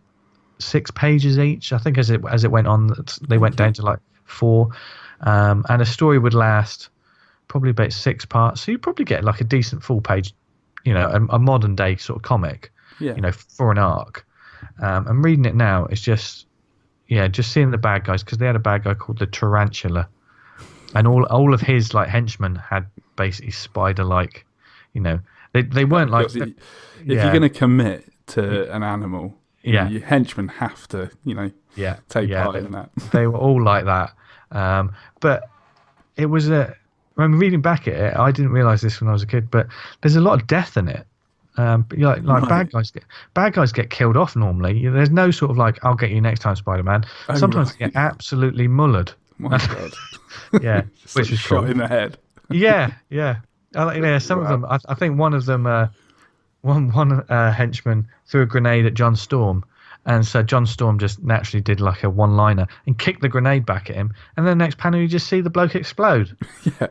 6 pages each. I think as it went on, they went down to like 4, and a story would last probably about 6 parts. So you probably get like a decent full page, a modern day sort of comic, for an arc. And reading it now, it's just seeing the bad guys, because they had a bad guy called the Tarantula, and all of his like henchmen had basically spider-like, they weren't like. If you're going to commit to an animal, your henchmen have to, take part in that. They were all like that. But it was when reading back at it, I didn't realise this when I was a kid, but there's a lot of death in it. Bad guys get killed off normally. There's no sort of like, I'll get you next time, Spider-Man. Sometimes they get absolutely mullered. My God. Yeah, which was shot in the head. Yeah. Some of them. I think one of them, one henchman threw a grenade at John Storm, and so John Storm just naturally did like a one-liner and kicked the grenade back at him, and then the next panel you just see the bloke explode. Yeah,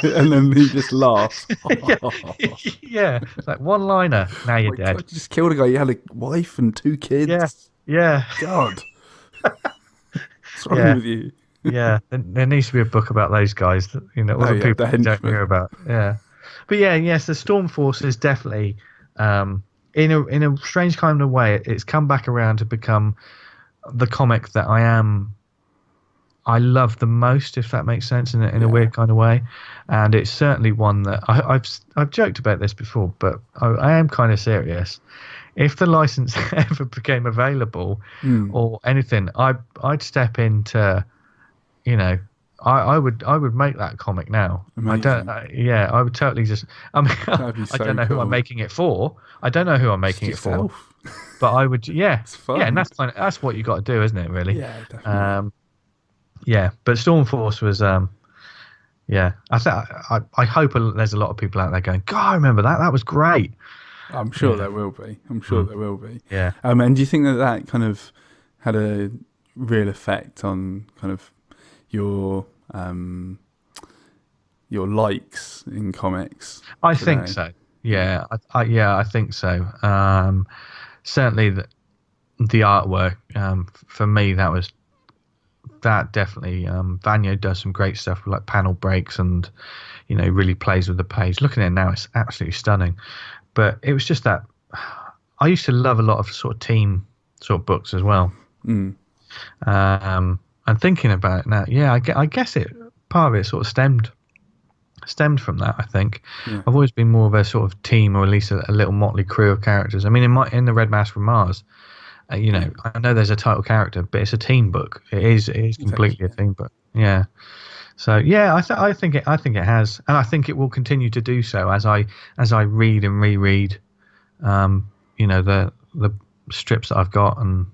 and then he just laughs. Yeah, it's like one-liner. Now you're dead. God, you just killed a guy. You had a wife and 2 kids. Yeah. God, what's wrong with you? Yeah, there needs to be a book about those guys. All the people you don't hear about. Yeah, but yes, the Storm Force is definitely, in a strange kind of way, it's come back around to become the comic that I love the most, if that makes sense, in a weird kind of way. And it's certainly one that I've joked about this before, but I am kind of serious. If the license ever became available or anything, I'd step into. I would make that comic now. Amazing. I would totally just. I mean, I don't know who I'm making it for. I don't know who I'm making it for. But I would. Yeah, it's fun. Yeah, and that's what you got to do, isn't it? Really. Yeah, definitely. But Storm Force was. I hope there's a lot of people out there going, God, I remember that. That was great. I'm sure there will be. There will be. Yeah. And do you think that kind of had a real effect on kind of your likes in comics? I think so. Yeah, I think so. Certainly the artwork, for me, that definitely. Vanyo does some great stuff with like panel breaks and really plays with the page. Looking at it now, it's absolutely stunning. But it was just that I used to love a lot of sort of team sort of books as well. And thinking about it now, I guess part of it sort of stemmed from that. I think I've always been more of a sort of team, or at least a little motley crew of characters. I mean, in the Red Mask from Mars, I know there's a title character, but it's a team book. It is completely a team book. Yeah. So I think it has, and I think it will continue to do so as I read and reread, the strips that I've got, and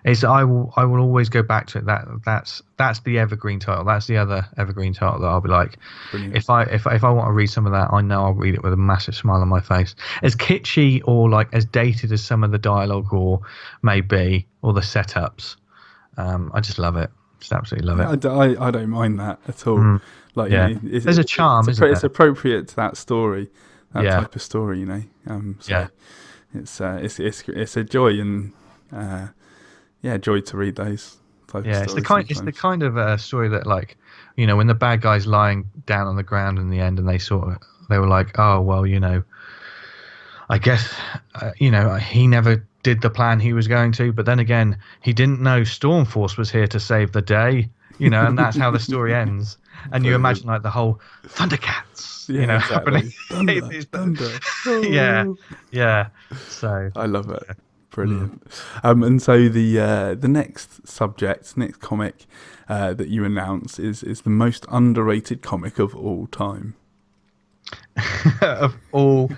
I will always go back to it. That's the evergreen title. That's the other evergreen title that I'll be like, brilliant. If I want to read some of that, I know I'll read it with a massive smile on my face. As kitschy or like as dated as some of the dialogue or maybe, or the setups, I just love it. Just absolutely love it. I don't mind that at all. There's a charm, isn't there? It's appropriate to that story, type of story, it's a joy and joy to read those type of stories. It's the kind of story that, like, when the bad guy's lying down on the ground in the end, and they were like, oh well, I guess he never did the plan he was going to, but then again, he didn't know Stormforce was here to save the day, and that's how the story ends. And you imagine like the whole Thundercats, happening. Thunder. Yeah. So I love it. Brilliant. And so the next comic that you announce is the most underrated comic of all time. of all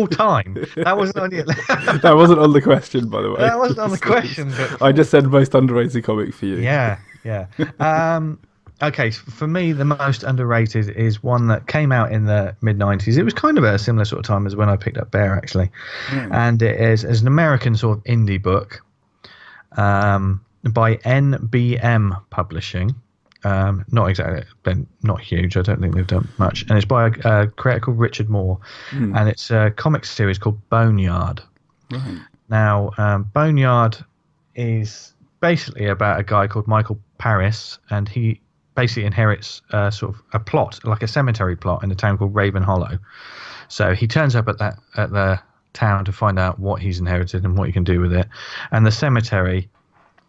time. That wasn't on That wasn't on the question, by the way. That wasn't on the question. But I just said most underrated comic for you. Yeah. Okay, for me, the most underrated is one that came out in the mid-90s. It was kind of a similar sort of time as when I picked up Bear, actually. And it is an American sort of indie book by NBM Publishing. Not exactly, but not huge. I don't think they've done much. And it's by a creator called Richard Moore, and it's a comic series called Boneyard. Right. Now, Boneyard is basically about a guy called Michael Paris, and he basically inherits sort of a plot, like a cemetery plot, in a town called Raven Hollow. So he turns up at the town to find out what he's inherited and what he can do with it. And the cemetery,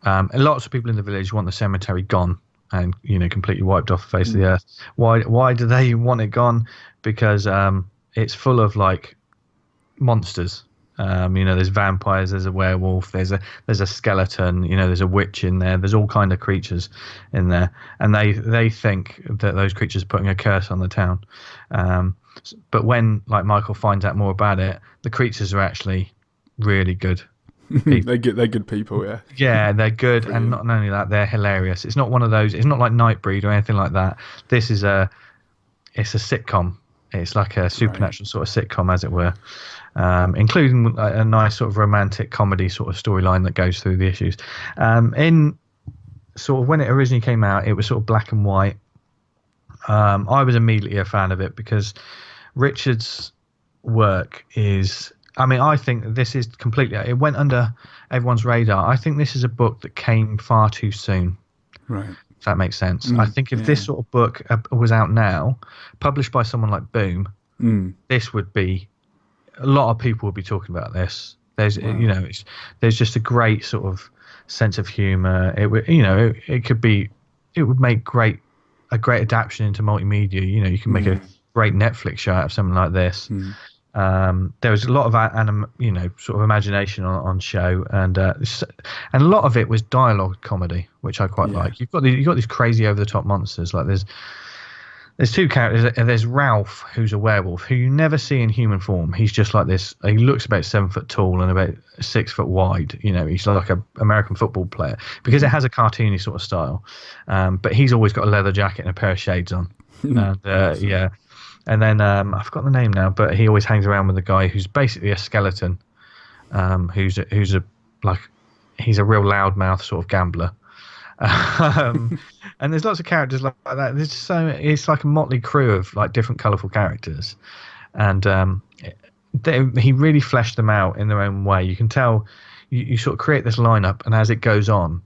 lots of people in the village want the cemetery gone and completely wiped off the face of the earth. Why do they want it gone? Because it's full of like monsters. There's vampires, there's a werewolf, there's a skeleton, there's a witch in there, there's all kind of creatures in there, and they think that those creatures are putting a curse on the town. But when like Michael finds out more about it, the creatures are actually really good. They're good people, yeah. Yeah, they're good. Brilliant. And not only that, they're hilarious. It's not one of those. It's not like Nightbreed or anything like that. This is it's a sitcom. It's like a supernatural sort of sitcom, as it were, including a nice sort of romantic comedy sort of storyline that goes through the issues. In sort of when it originally came out, it was sort of black and white. I was immediately a fan of it because Richard's work is. I mean, I think this is completely. It went under everyone's radar. I think this is a book that came far too soon. Right. If that makes sense. I think if this sort of book was out now, published by someone like Boom, this would be. A lot of people would be talking about this. There's, there's just a great sort of sense of humor. It would, it would make a great adaptation into multimedia. You can make a great Netflix show out of something like this. There was a lot of sort of imagination on show, and a lot of it was dialogue comedy, which I quite like. You've got these crazy over the top monsters. Like there's two characters. There's Ralph, who's a werewolf, who you never see in human form. He's just like this. He looks about 7 foot tall and about 6 foot wide. He's like a American football player because it has a cartoony sort of style. But he's always got a leather jacket and a pair of shades on. And And then I forgot the name now, but he always hangs around with a guy who's basically a skeleton, he's a real loudmouth sort of gambler. And there's lots of characters like that. It's like a motley crew of like different colourful characters, and he really fleshed them out in their own way. You can tell you sort of create this lineup, and as it goes on,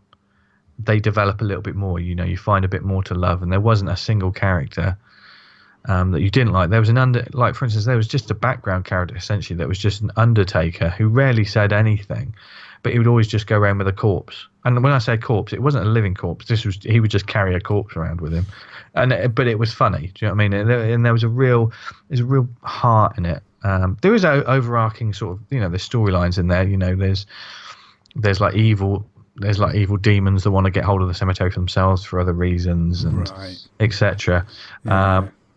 they develop a little bit more. You find a bit more to love, and there wasn't a single character that you didn't like. There was for instance, there was just a background character essentially that was just an undertaker who rarely said anything, but he would always just go around with a corpse. And when I say corpse, it wasn't a living corpse. He would just carry a corpse around with him, but it was funny. Do you know what I mean? And there was a real heart in it. There is overarching sort of the storylines in there. There's like evil demons that want to get hold of the cemetery for themselves for other reasons, and etc.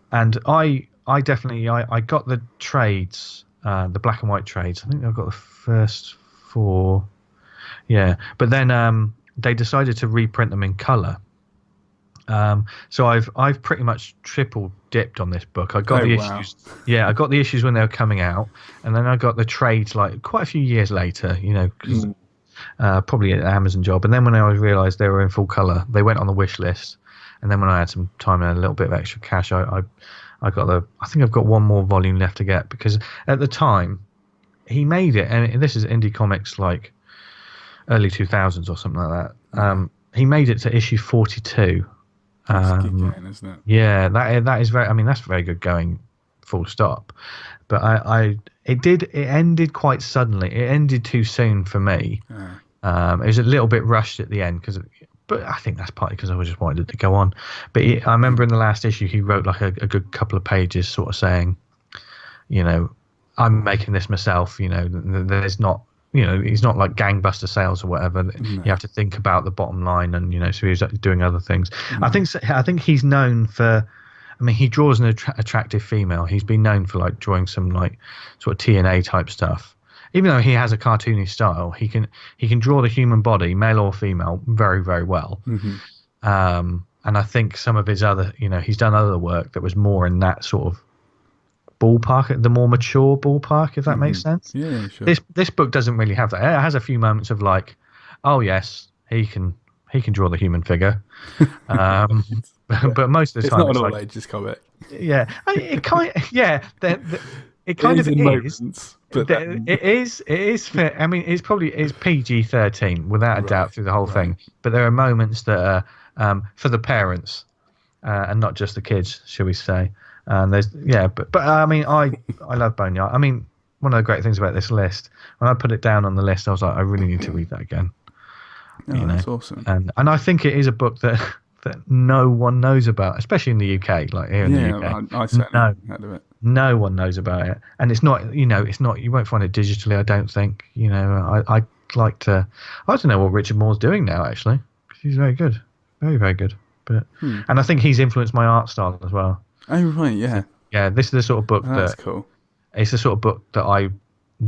And I definitely I got the trades, the black and white trades. I think I got the first 4, but then they decided to reprint them in color. So I've pretty much triple dipped on this book. I got issues. I got the issues when they were coming out, and then I got the trades like quite a few years later. Cause, probably an Amazon job. And then when I realised they were in full color, they went on the wish list. And then when I had some time and a little bit of extra cash, I got I think I've got one more volume left to get, because at the time he made it, and this is indie comics like early 2000s or something like that. He made it to issue 42. That's good going, isn't it? Yeah, that is very. I mean, that's very good going, full stop. But it ended quite suddenly. It ended too soon for me. It was a little bit rushed at the end but I think that's partly because I just wanted it to go on. But I remember in the last issue he wrote like a good couple of pages, sort of saying, I'm making this myself. There's not. He's not like gangbuster sales or whatever. No. You have to think about the bottom line, and so he was doing other things. I think he's known for. I mean, he draws an attractive female. He's been known for like drawing some like sort of TNA type stuff. Even though he has a cartoony style, he can draw the human body, male or female, very, very well. And I think some of his other, he's done other work that was more in that sort of ballpark, the more mature ballpark, if that makes sense. Yeah, sure. This book doesn't really have that. It has a few moments of like, oh yes, he can he can draw the human figure. But most of the time, it's not an all ages comic. Yeah, it kind it kind of in is. Moments, but it is fair. I mean, it's PG-13 without a doubt through the whole thing. But there are moments that are for the parents and not just the kids, shall we say? And but I mean, I love Boneyard. I mean, one of the great things about this list, when I put it down on the list, I was like, I really need to read that again. That's awesome. And I think it is a book that no one knows about, especially in the UK, like here in the UK. I certainly heard of it. No one knows about it, and it's not. You won't find it digitally. I don't think. I'd like to. I don't know what Richard Moore's doing now. Actually, he's very good, very very good. But and I think he's influenced my art style as well. Oh right, yeah. Yeah, this is the sort of book that's cool. It's the sort of book that I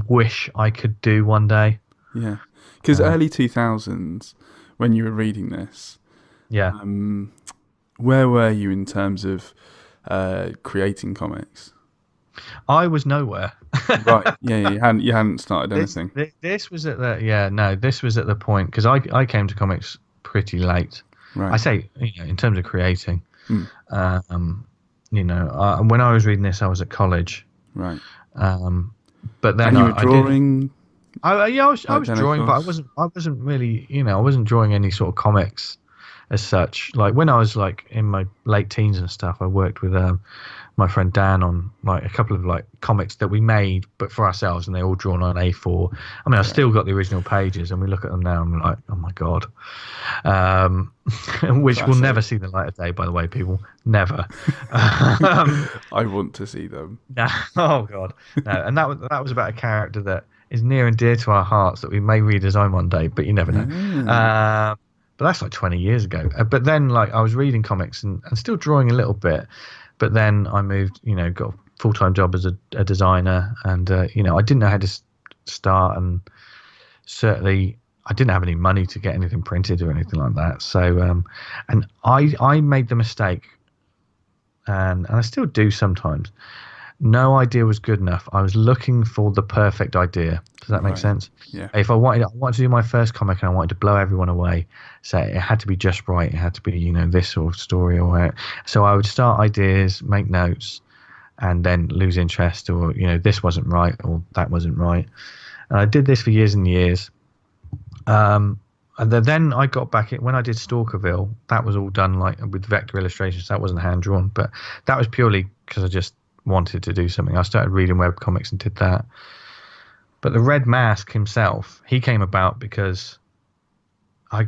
wish I could do one day. Yeah, because early 2000s, when you were reading this, where were you in terms of creating comics? I was nowhere. Right. Yeah, you hadn't started anything. This was at the point because I came to comics pretty late. Right. I say in terms of creating. When I was reading this, I was at college. Right. But then and you were drawing. I was drawing, but I wasn't really I wasn't drawing any sort of comics as such. Like when I was like in my late teens and stuff, I worked with my friend Dan on like a couple of like comics that we made, but for ourselves, and they're all drawn on A4. I mean, I've still got the original pages, and we look at them now, and we're like, oh my god, which will never see the light of day, by the way, people, never. I want to see them. No, oh god, no. And that was about a character that is near and dear to our hearts that we may redesign one day, but you never know. But that's like 20 years ago. But then, like, I was reading comics and still drawing a little bit. But then I moved, got a full-time job as a designer. And, I didn't know how to start. And certainly I didn't have any money to get anything printed or anything like that. So, and I made the mistake, and I still do sometimes. No idea was good enough. I was looking for the perfect idea. Does that make sense? Yeah. If I wanted to do my first comic and I wanted to blow everyone away, so it had to be just right. It had to be, this sort of story or whatever. So I would start ideas, make notes, and then lose interest, or this wasn't right or that wasn't right. And I did this for years and years. And then I got back when I did Stalkerville. That was all done like with vector illustrations. That wasn't hand drawn, but that was purely because I just wanted to do something. I started reading web comics and did that. But the Red Mask himself, he came about because no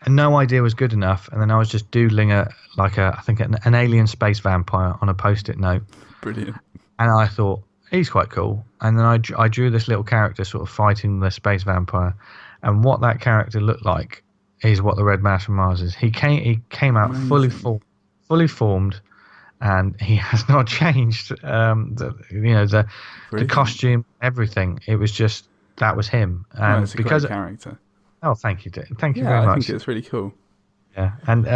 idea was good enough, and then I was just doodling an alien space vampire on a post-it note. Brilliant. And I thought he's quite cool, and then I drew this little character sort of fighting the space vampire, and what that character looked like is what the Red Mask from Mars is. He came out Amazing. fully formed. And he has not changed. The costume, everything. It was just that was him. And it's a great character. Oh, thank you, thank you very much. I think it's really cool. Yeah, and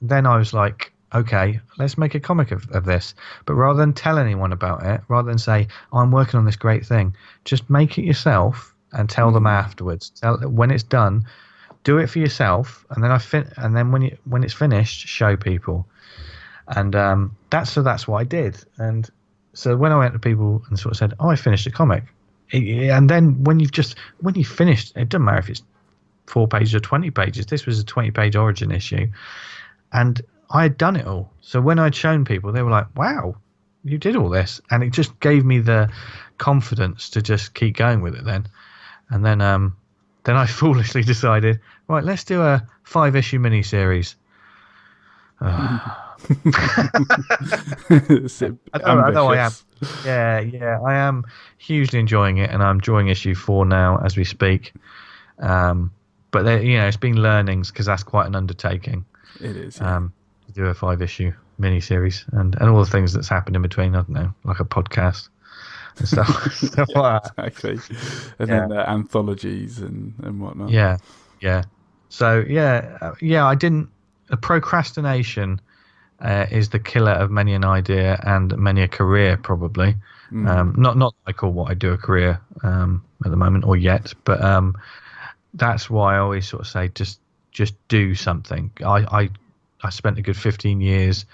then I was like, okay, let's make a comic of this. But rather than tell anyone about it, rather than say I'm working on this great thing, just make it yourself and tell them afterwards. When it's done, do it for yourself, and then when it's finished, show people. And that's what I did. And so when I went to people and sort of said, "Oh, I finished a comic," and then when you've finished, it doesn't matter if it's 4 pages or 20 pages. This was a 20-page origin issue, and I had done it all. So when I'd shown people, they were like, "Wow, you did all this," and it just gave me the confidence to just keep going with it. Then I foolishly decided, right, let's do a 5-issue miniseries. I know I am. Yeah, I am hugely enjoying it, and I'm drawing issue 4 now as we speak. But it's been learnings because that's quite an undertaking. It is. To do a 5-issue miniseries and all the things that's happened in between. I don't know, like a podcast and stuff like that. Exactly. And then anthologies and whatnot. Yeah. So I didn't. Procrastination is the killer of many an idea and many a career, probably. Not that I call what I do a career at the moment or yet, but that's why I always sort of say just do something. I spent a good 15 years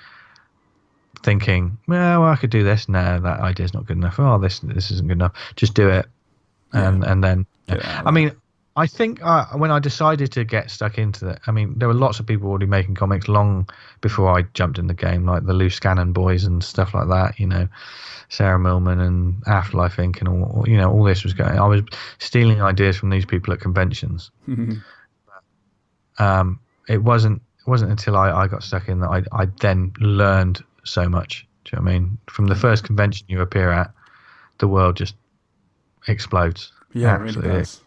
thinking, well, I could do this. No, that idea's not good enough. Oh, this isn't good enough. Just do it, and then. I mean, I think when I decided to get stuck into it, I mean, there were lots of people already making comics long before I jumped in the game, like the Loose Cannon boys and stuff like that. You know, Sarah Millman and Afterlife Inc. and all this was going. I was stealing ideas from these people at conventions. It wasn't until I got stuck in that I then learned so much. Do you know what I mean? From the first convention you appear at, the world just explodes. Yeah, it really does.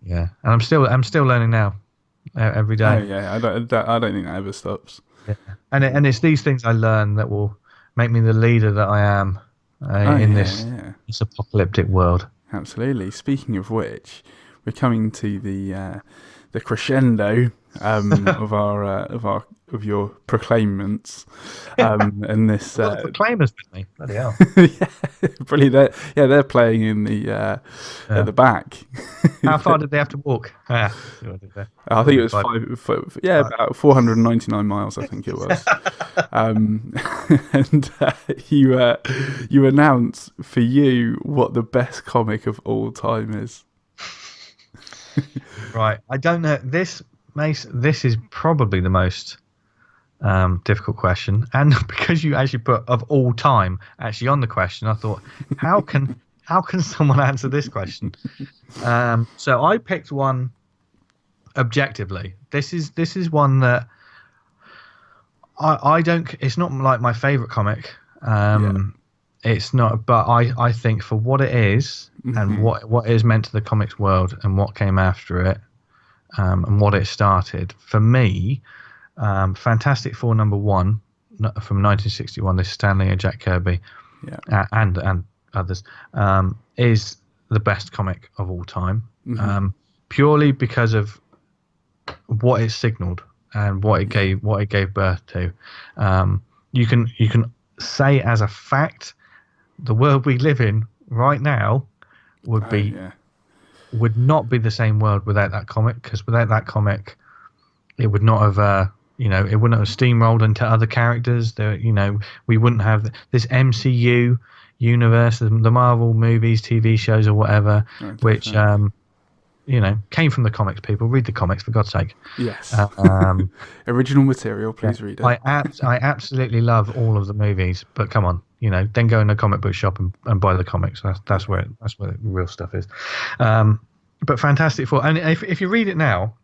Yeah, and I'm still learning now, every day. Oh yeah, I don't think that ever stops. Yeah. And it's these things I learn that will make me the leader that I am in this apocalyptic world. Absolutely. Speaking of which, we're coming to the crescendo of your proclaimments, and this proclaimers with me. Bloody hell! Yeah, brilliant. They're playing in the at the back. How far did they have to walk? I think it was about 499 miles. I think it was. And you announce for you what the best comic of all time is. Right. I don't know. This is probably the most difficult question, and because you actually put of all time actually on the question, I thought, how can someone answer this question? So I picked one objectively. This is one that I don't. It's not like my favorite comic. It's not, but I think for what it is and what it is meant to the comics world and what came after it, and what it started, for me, Fantastic Four #1 from 1961, this Stan Lee and Jack Kirby, and others, is the best comic of all time, purely because of what it signaled and what it gave birth to. You can say as a fact, the world we live in right now would not be the same world without that comic, because without that comic, it would not have it wouldn't have steamrolled into other characters. We wouldn't have this MCU universe, the Marvel movies, TV shows, or whatever, which came from the comics. People read the comics, for God's sake. Yes. Original material, please read it. I absolutely love all of the movies, but come on, then go in a comic book shop and buy the comics. That's where the real stuff is. But Fantastic Four, and if you read it now,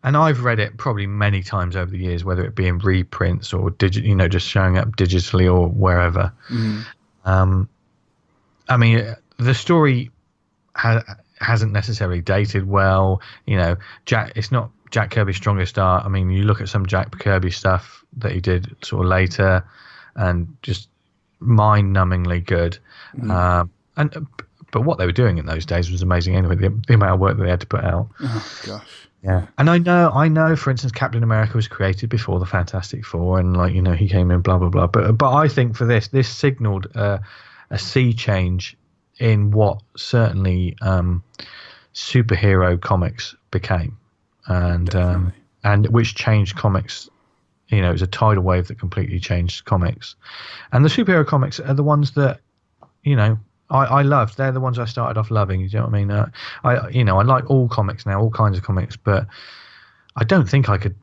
and I've read it probably many times over the years, whether it be in reprints or just showing up digitally or wherever. I mean, the story hasn't necessarily dated well. It's not Jack Kirby's strongest art. I mean, you look at some Jack Kirby stuff that he did sort of later, and just mind-numbingly good. But what they were doing in those days was amazing anyway. The amount of work that they had to put out. Oh gosh. Yeah, and I know. For instance, Captain America was created before the Fantastic Four, and he came in, blah blah blah. But I think for this signaled a sea change in what certainly superhero comics became, and which changed comics. It was a tidal wave that completely changed comics, and the superhero comics are the ones that I loved. They're the ones I started off loving. You know what I mean? I like all comics now, all kinds of comics, but I don't think I could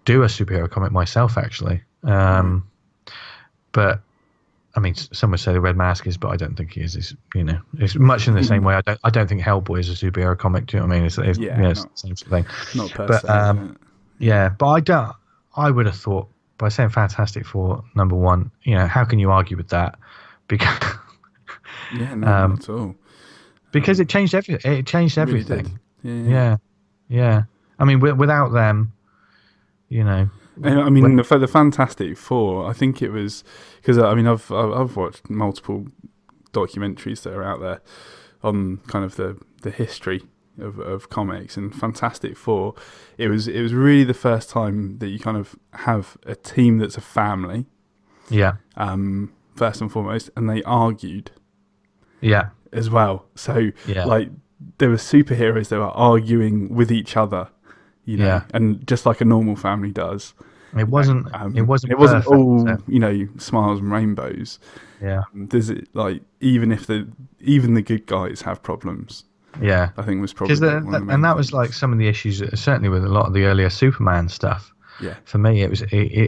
do a superhero comic myself, actually. But I mean, some would say the Red Mask is, but I don't think he is. It's much in the same way. I don't think Hellboy is a superhero comic. Do you know what I mean? It's the same sort of thing. Not per se. Yeah, but I would have thought, by saying Fantastic Four #1, how can you argue with that? Because not at all. Because it changed everything. It changed everything. Really Yeah. I mean, without them, I mean, for the Fantastic Four, I think it was because I've watched multiple documentaries that are out there on kind of the history of comics, and Fantastic Four. It was really the first time that you kind of have a team that's a family. Yeah. First and foremost, and they argued. Yeah. As well. So, there were superheroes that were arguing with each other, and just like a normal family does. It wasn't. It wasn't. It wasn't perfect, all so. smiles and rainbows. Yeah. There's like even the good guys have problems. Yeah, I think was probably and that was like some of the issues, certainly with a lot of the earlier Superman stuff. Yeah. For me, it was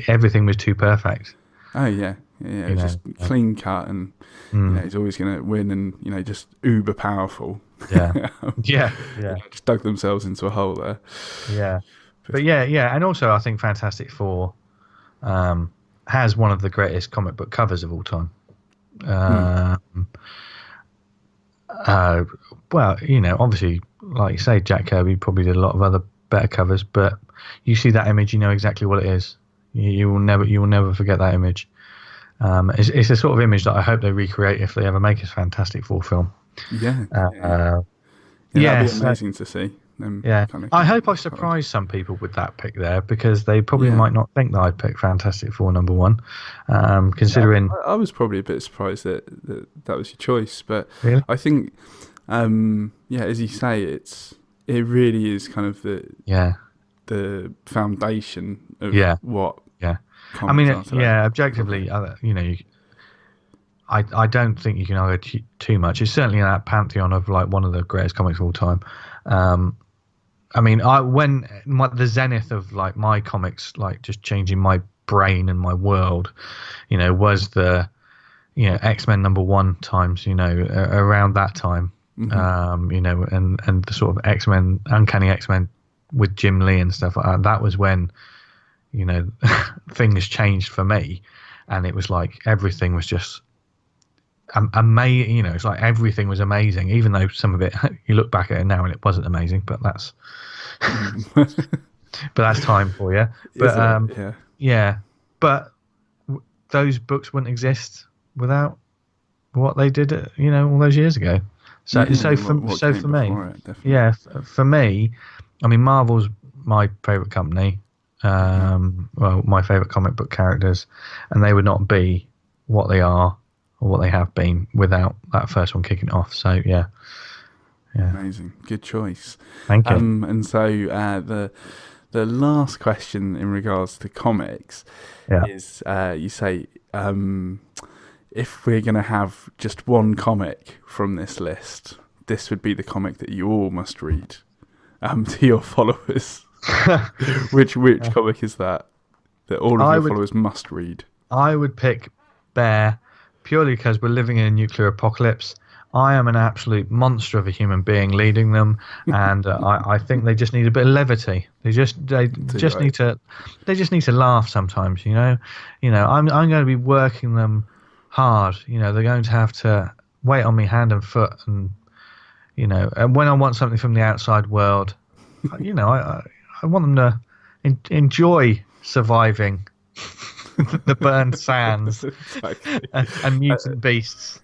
everything was too perfect. Oh yeah. It was just clean cut, and he's always going to win, and just uber powerful. Yeah. Yeah. Just dug themselves into a hole there. Yeah. But yeah, and also I think Fantastic Four has one of the greatest comic book covers of all time. Well, obviously, like you say, Jack Kirby probably did a lot of other better covers, but you see that image, you know exactly what it is. You will never forget that image. It's a sort of image that I hope they recreate if they ever make a Fantastic Four film. Yeah. That'd be amazing to see. I hope I surprised some people with that pick there, because they probably might not think that I'd pick Fantastic Four #1. Considering I was probably a bit surprised that was your choice, but really? I think, as you say, it really is kind of the foundation of what. Yeah, I mean, objectively, I don't think you can argue too much. It's certainly in that pantheon of like one of the greatest comics of all time. I mean, the zenith of like my comics, like just changing my brain and my world, was the X-Men #1 times, around that time, and the sort of X-Men, Uncanny X-Men with Jim Lee and stuff like that. That was when things changed for me, and it was like everything was just amazing. It's like everything was amazing, even though some of it you look back at it now and it wasn't amazing, but that's time for you. But but those books wouldn't exist without what they did all those years ago. So for me, for me, I mean, Marvel's my favorite company, my favorite comic book characters, and they would not be what they are or what they have been without that first one kicking it off. So yeah. Amazing, good choice. Thank you. And so the last question in regards to comics is, you say, if we're going to have just one comic from this list, this would be the comic that you all must read to your followers. Which comic is that all of your followers must read? I would pick Bear, purely because we're living in a nuclear apocalypse. I am an absolute monster of a human being leading them, and I think they just need a bit of levity. They just need to laugh sometimes. I'm going to be working them hard. They're going to have to wait on me hand and foot, and and when I want something from the outside world, I want them to enjoy surviving the burned sands and mutant beasts.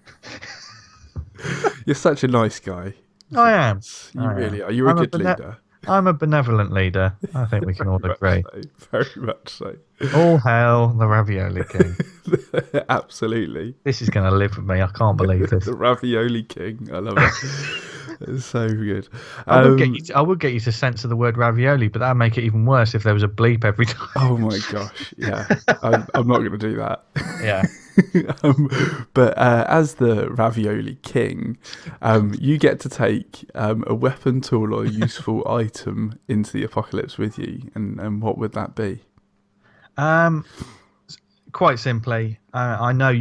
You're such a nice guy. I am. You really are. You're a good leader. I'm a benevolent leader. I think we can all agree. Very much so. All hail the Ravioli King. Absolutely. This is going to live with me. I can't believe this. The Ravioli King. I love it. It's so good. I would get you to censor the word ravioli, but that'd make it even worse if there was a bleep every time. Oh my gosh! Yeah, I'm not going to do that. Yeah. But as the Ravioli King, you get to take a weapon, tool, or useful item into the apocalypse with you, and what would that be? Quite simply, I know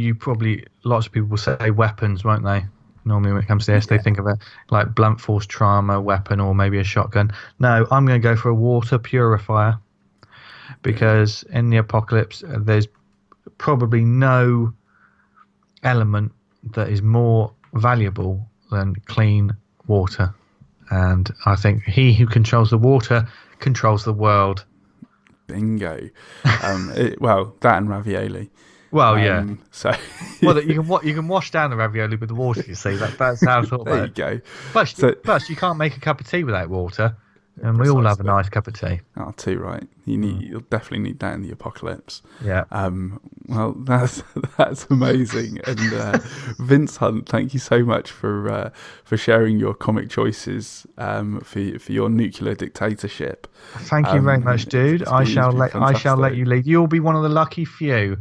lots of people will say weapons, won't they? Normally when it comes to this, they think of it like blunt force trauma weapon or maybe a shotgun. No, I'm going to go for a water purifier, because in the apocalypse, there's probably no element that is more valuable than clean water. And I think he who controls the water controls the world. Bingo. That and ravioli. Well, yeah. So, you can wash down the ravioli with the water. You see, that's how sort of. There you go. Plus, you can't make a cup of tea without water. And we all have a nice cup of tea. Oh, too right. You'll definitely need that in the apocalypse. Yeah. Well, that's amazing. And Vince Hunt, thank you so much for sharing your comic choices for your nuclear dictatorship. Thank you very much, dude. I shall let you lead. You'll be one of the lucky few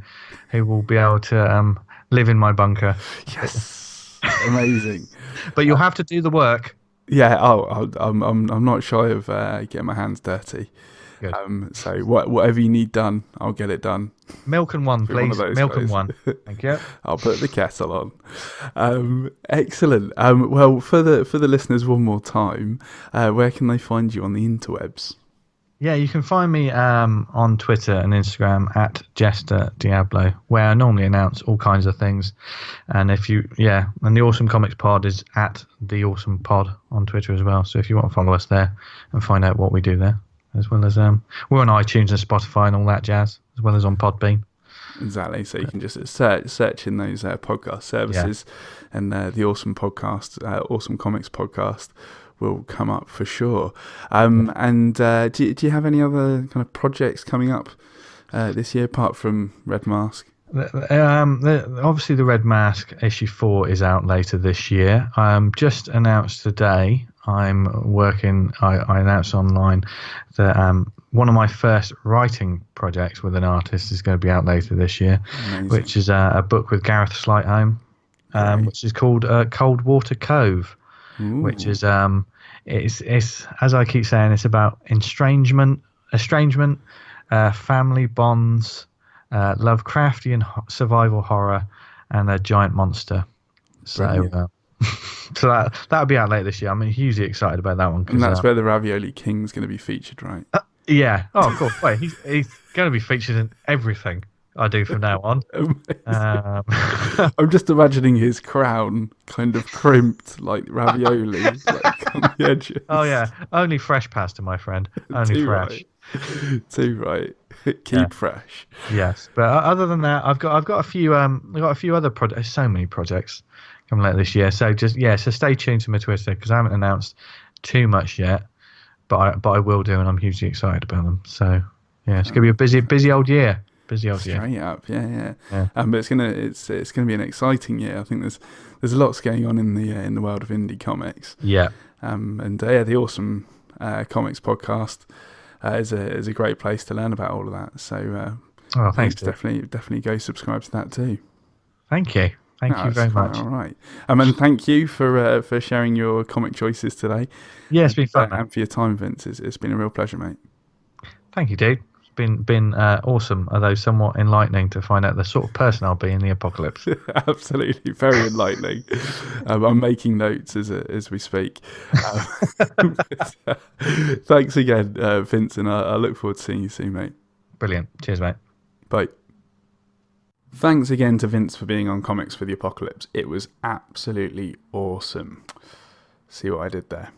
who will be able to live in my bunker. Yes, amazing. But you'll have to do the work. Yeah, I'm not shy of getting my hands dirty. Good. So whatever you need done, I'll get it done. Milk and one, please. Milk and one. Thank you. I'll put the kettle on. Excellent. Well, for the listeners, one more time, where can they find you on the interwebs? Yeah, you can find me on Twitter and Instagram at Jester Diablo, where I normally announce all kinds of things. And and the Awesome Comics Pod is at the Awesome Pod on Twitter as well. So if you want to follow us there and find out what we do there, as well as we're on iTunes and Spotify and all that jazz, as well as on Podbean. Exactly. So you can just search in those podcast services, and the Awesome Podcast, Awesome Comics Podcast, will come up for sure. And do you have any other kind of projects coming up this year apart from Red Mask? Obviously, the Red Mask issue 4 is out later this year. Just announced today. I'm working. I announced online that one of my first writing projects with an artist is going to be out later this year. Amazing. Which is a book with Gareth Slightholme, which is called Cold Water Cove. Ooh. Which is it's as I keep saying, it's about estrangement, family bonds, Lovecraftian survival horror, and a giant monster. So so that'll be out later this year. I'm hugely excited about that one. And that's where the Ravioli King's going to be featured, right? Yeah. Oh, of course. Wait, he's going to be featured in everything I do from now on. I'm just imagining his crown kind of crimped like ravioli, like on the edges. Oh yeah, only fresh pasta, my friend. Only fresh. Right. Too right. Keep fresh. Yes, but other than that, I've got a few other projects. So many projects coming later this year. So so stay tuned to my Twitter because I haven't announced too much yet, but I will do, and I'm hugely excited about them. So yeah, it's gonna be a busy old year. Straight up, yeah. But it's gonna be an exciting year. I think there's lots going on in the world of indie comics. Yeah. The Awesome Comics Podcast is a great place to learn about all of that. So thanks. Definitely go subscribe to that too. Thank you. Thank you very much. All right. And thank you for sharing your comic choices today. Yeah, it's been fun. And for your time, Vince. It's been a real pleasure, mate. Thank you, dude. Been awesome, although somewhat enlightening to find out the sort of person I'll be in the apocalypse. Absolutely, very enlightening. I'm making notes as we speak. Thanks again, Vince, and I look forward to seeing you soon, mate. Brilliant. Cheers, mate. Bye. Thanks again to Vince for being on Comics for the Apocalypse. It was absolutely awesome. See what I did there?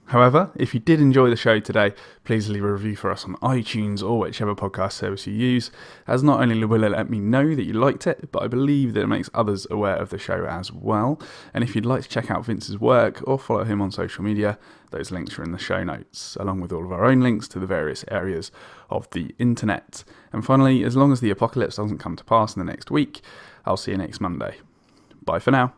However, if you did enjoy the show today, please leave a review for us on iTunes or whichever podcast service you use, as not only will it let me know that you liked it, but I believe that it makes others aware of the show as well. And if you'd like to check out Vince's work or follow him on social media, those links are in the show notes, along with all of our own links to the various areas of the internet. And finally, as long as the apocalypse doesn't come to pass in the next week, I'll see you next Monday. Bye for now.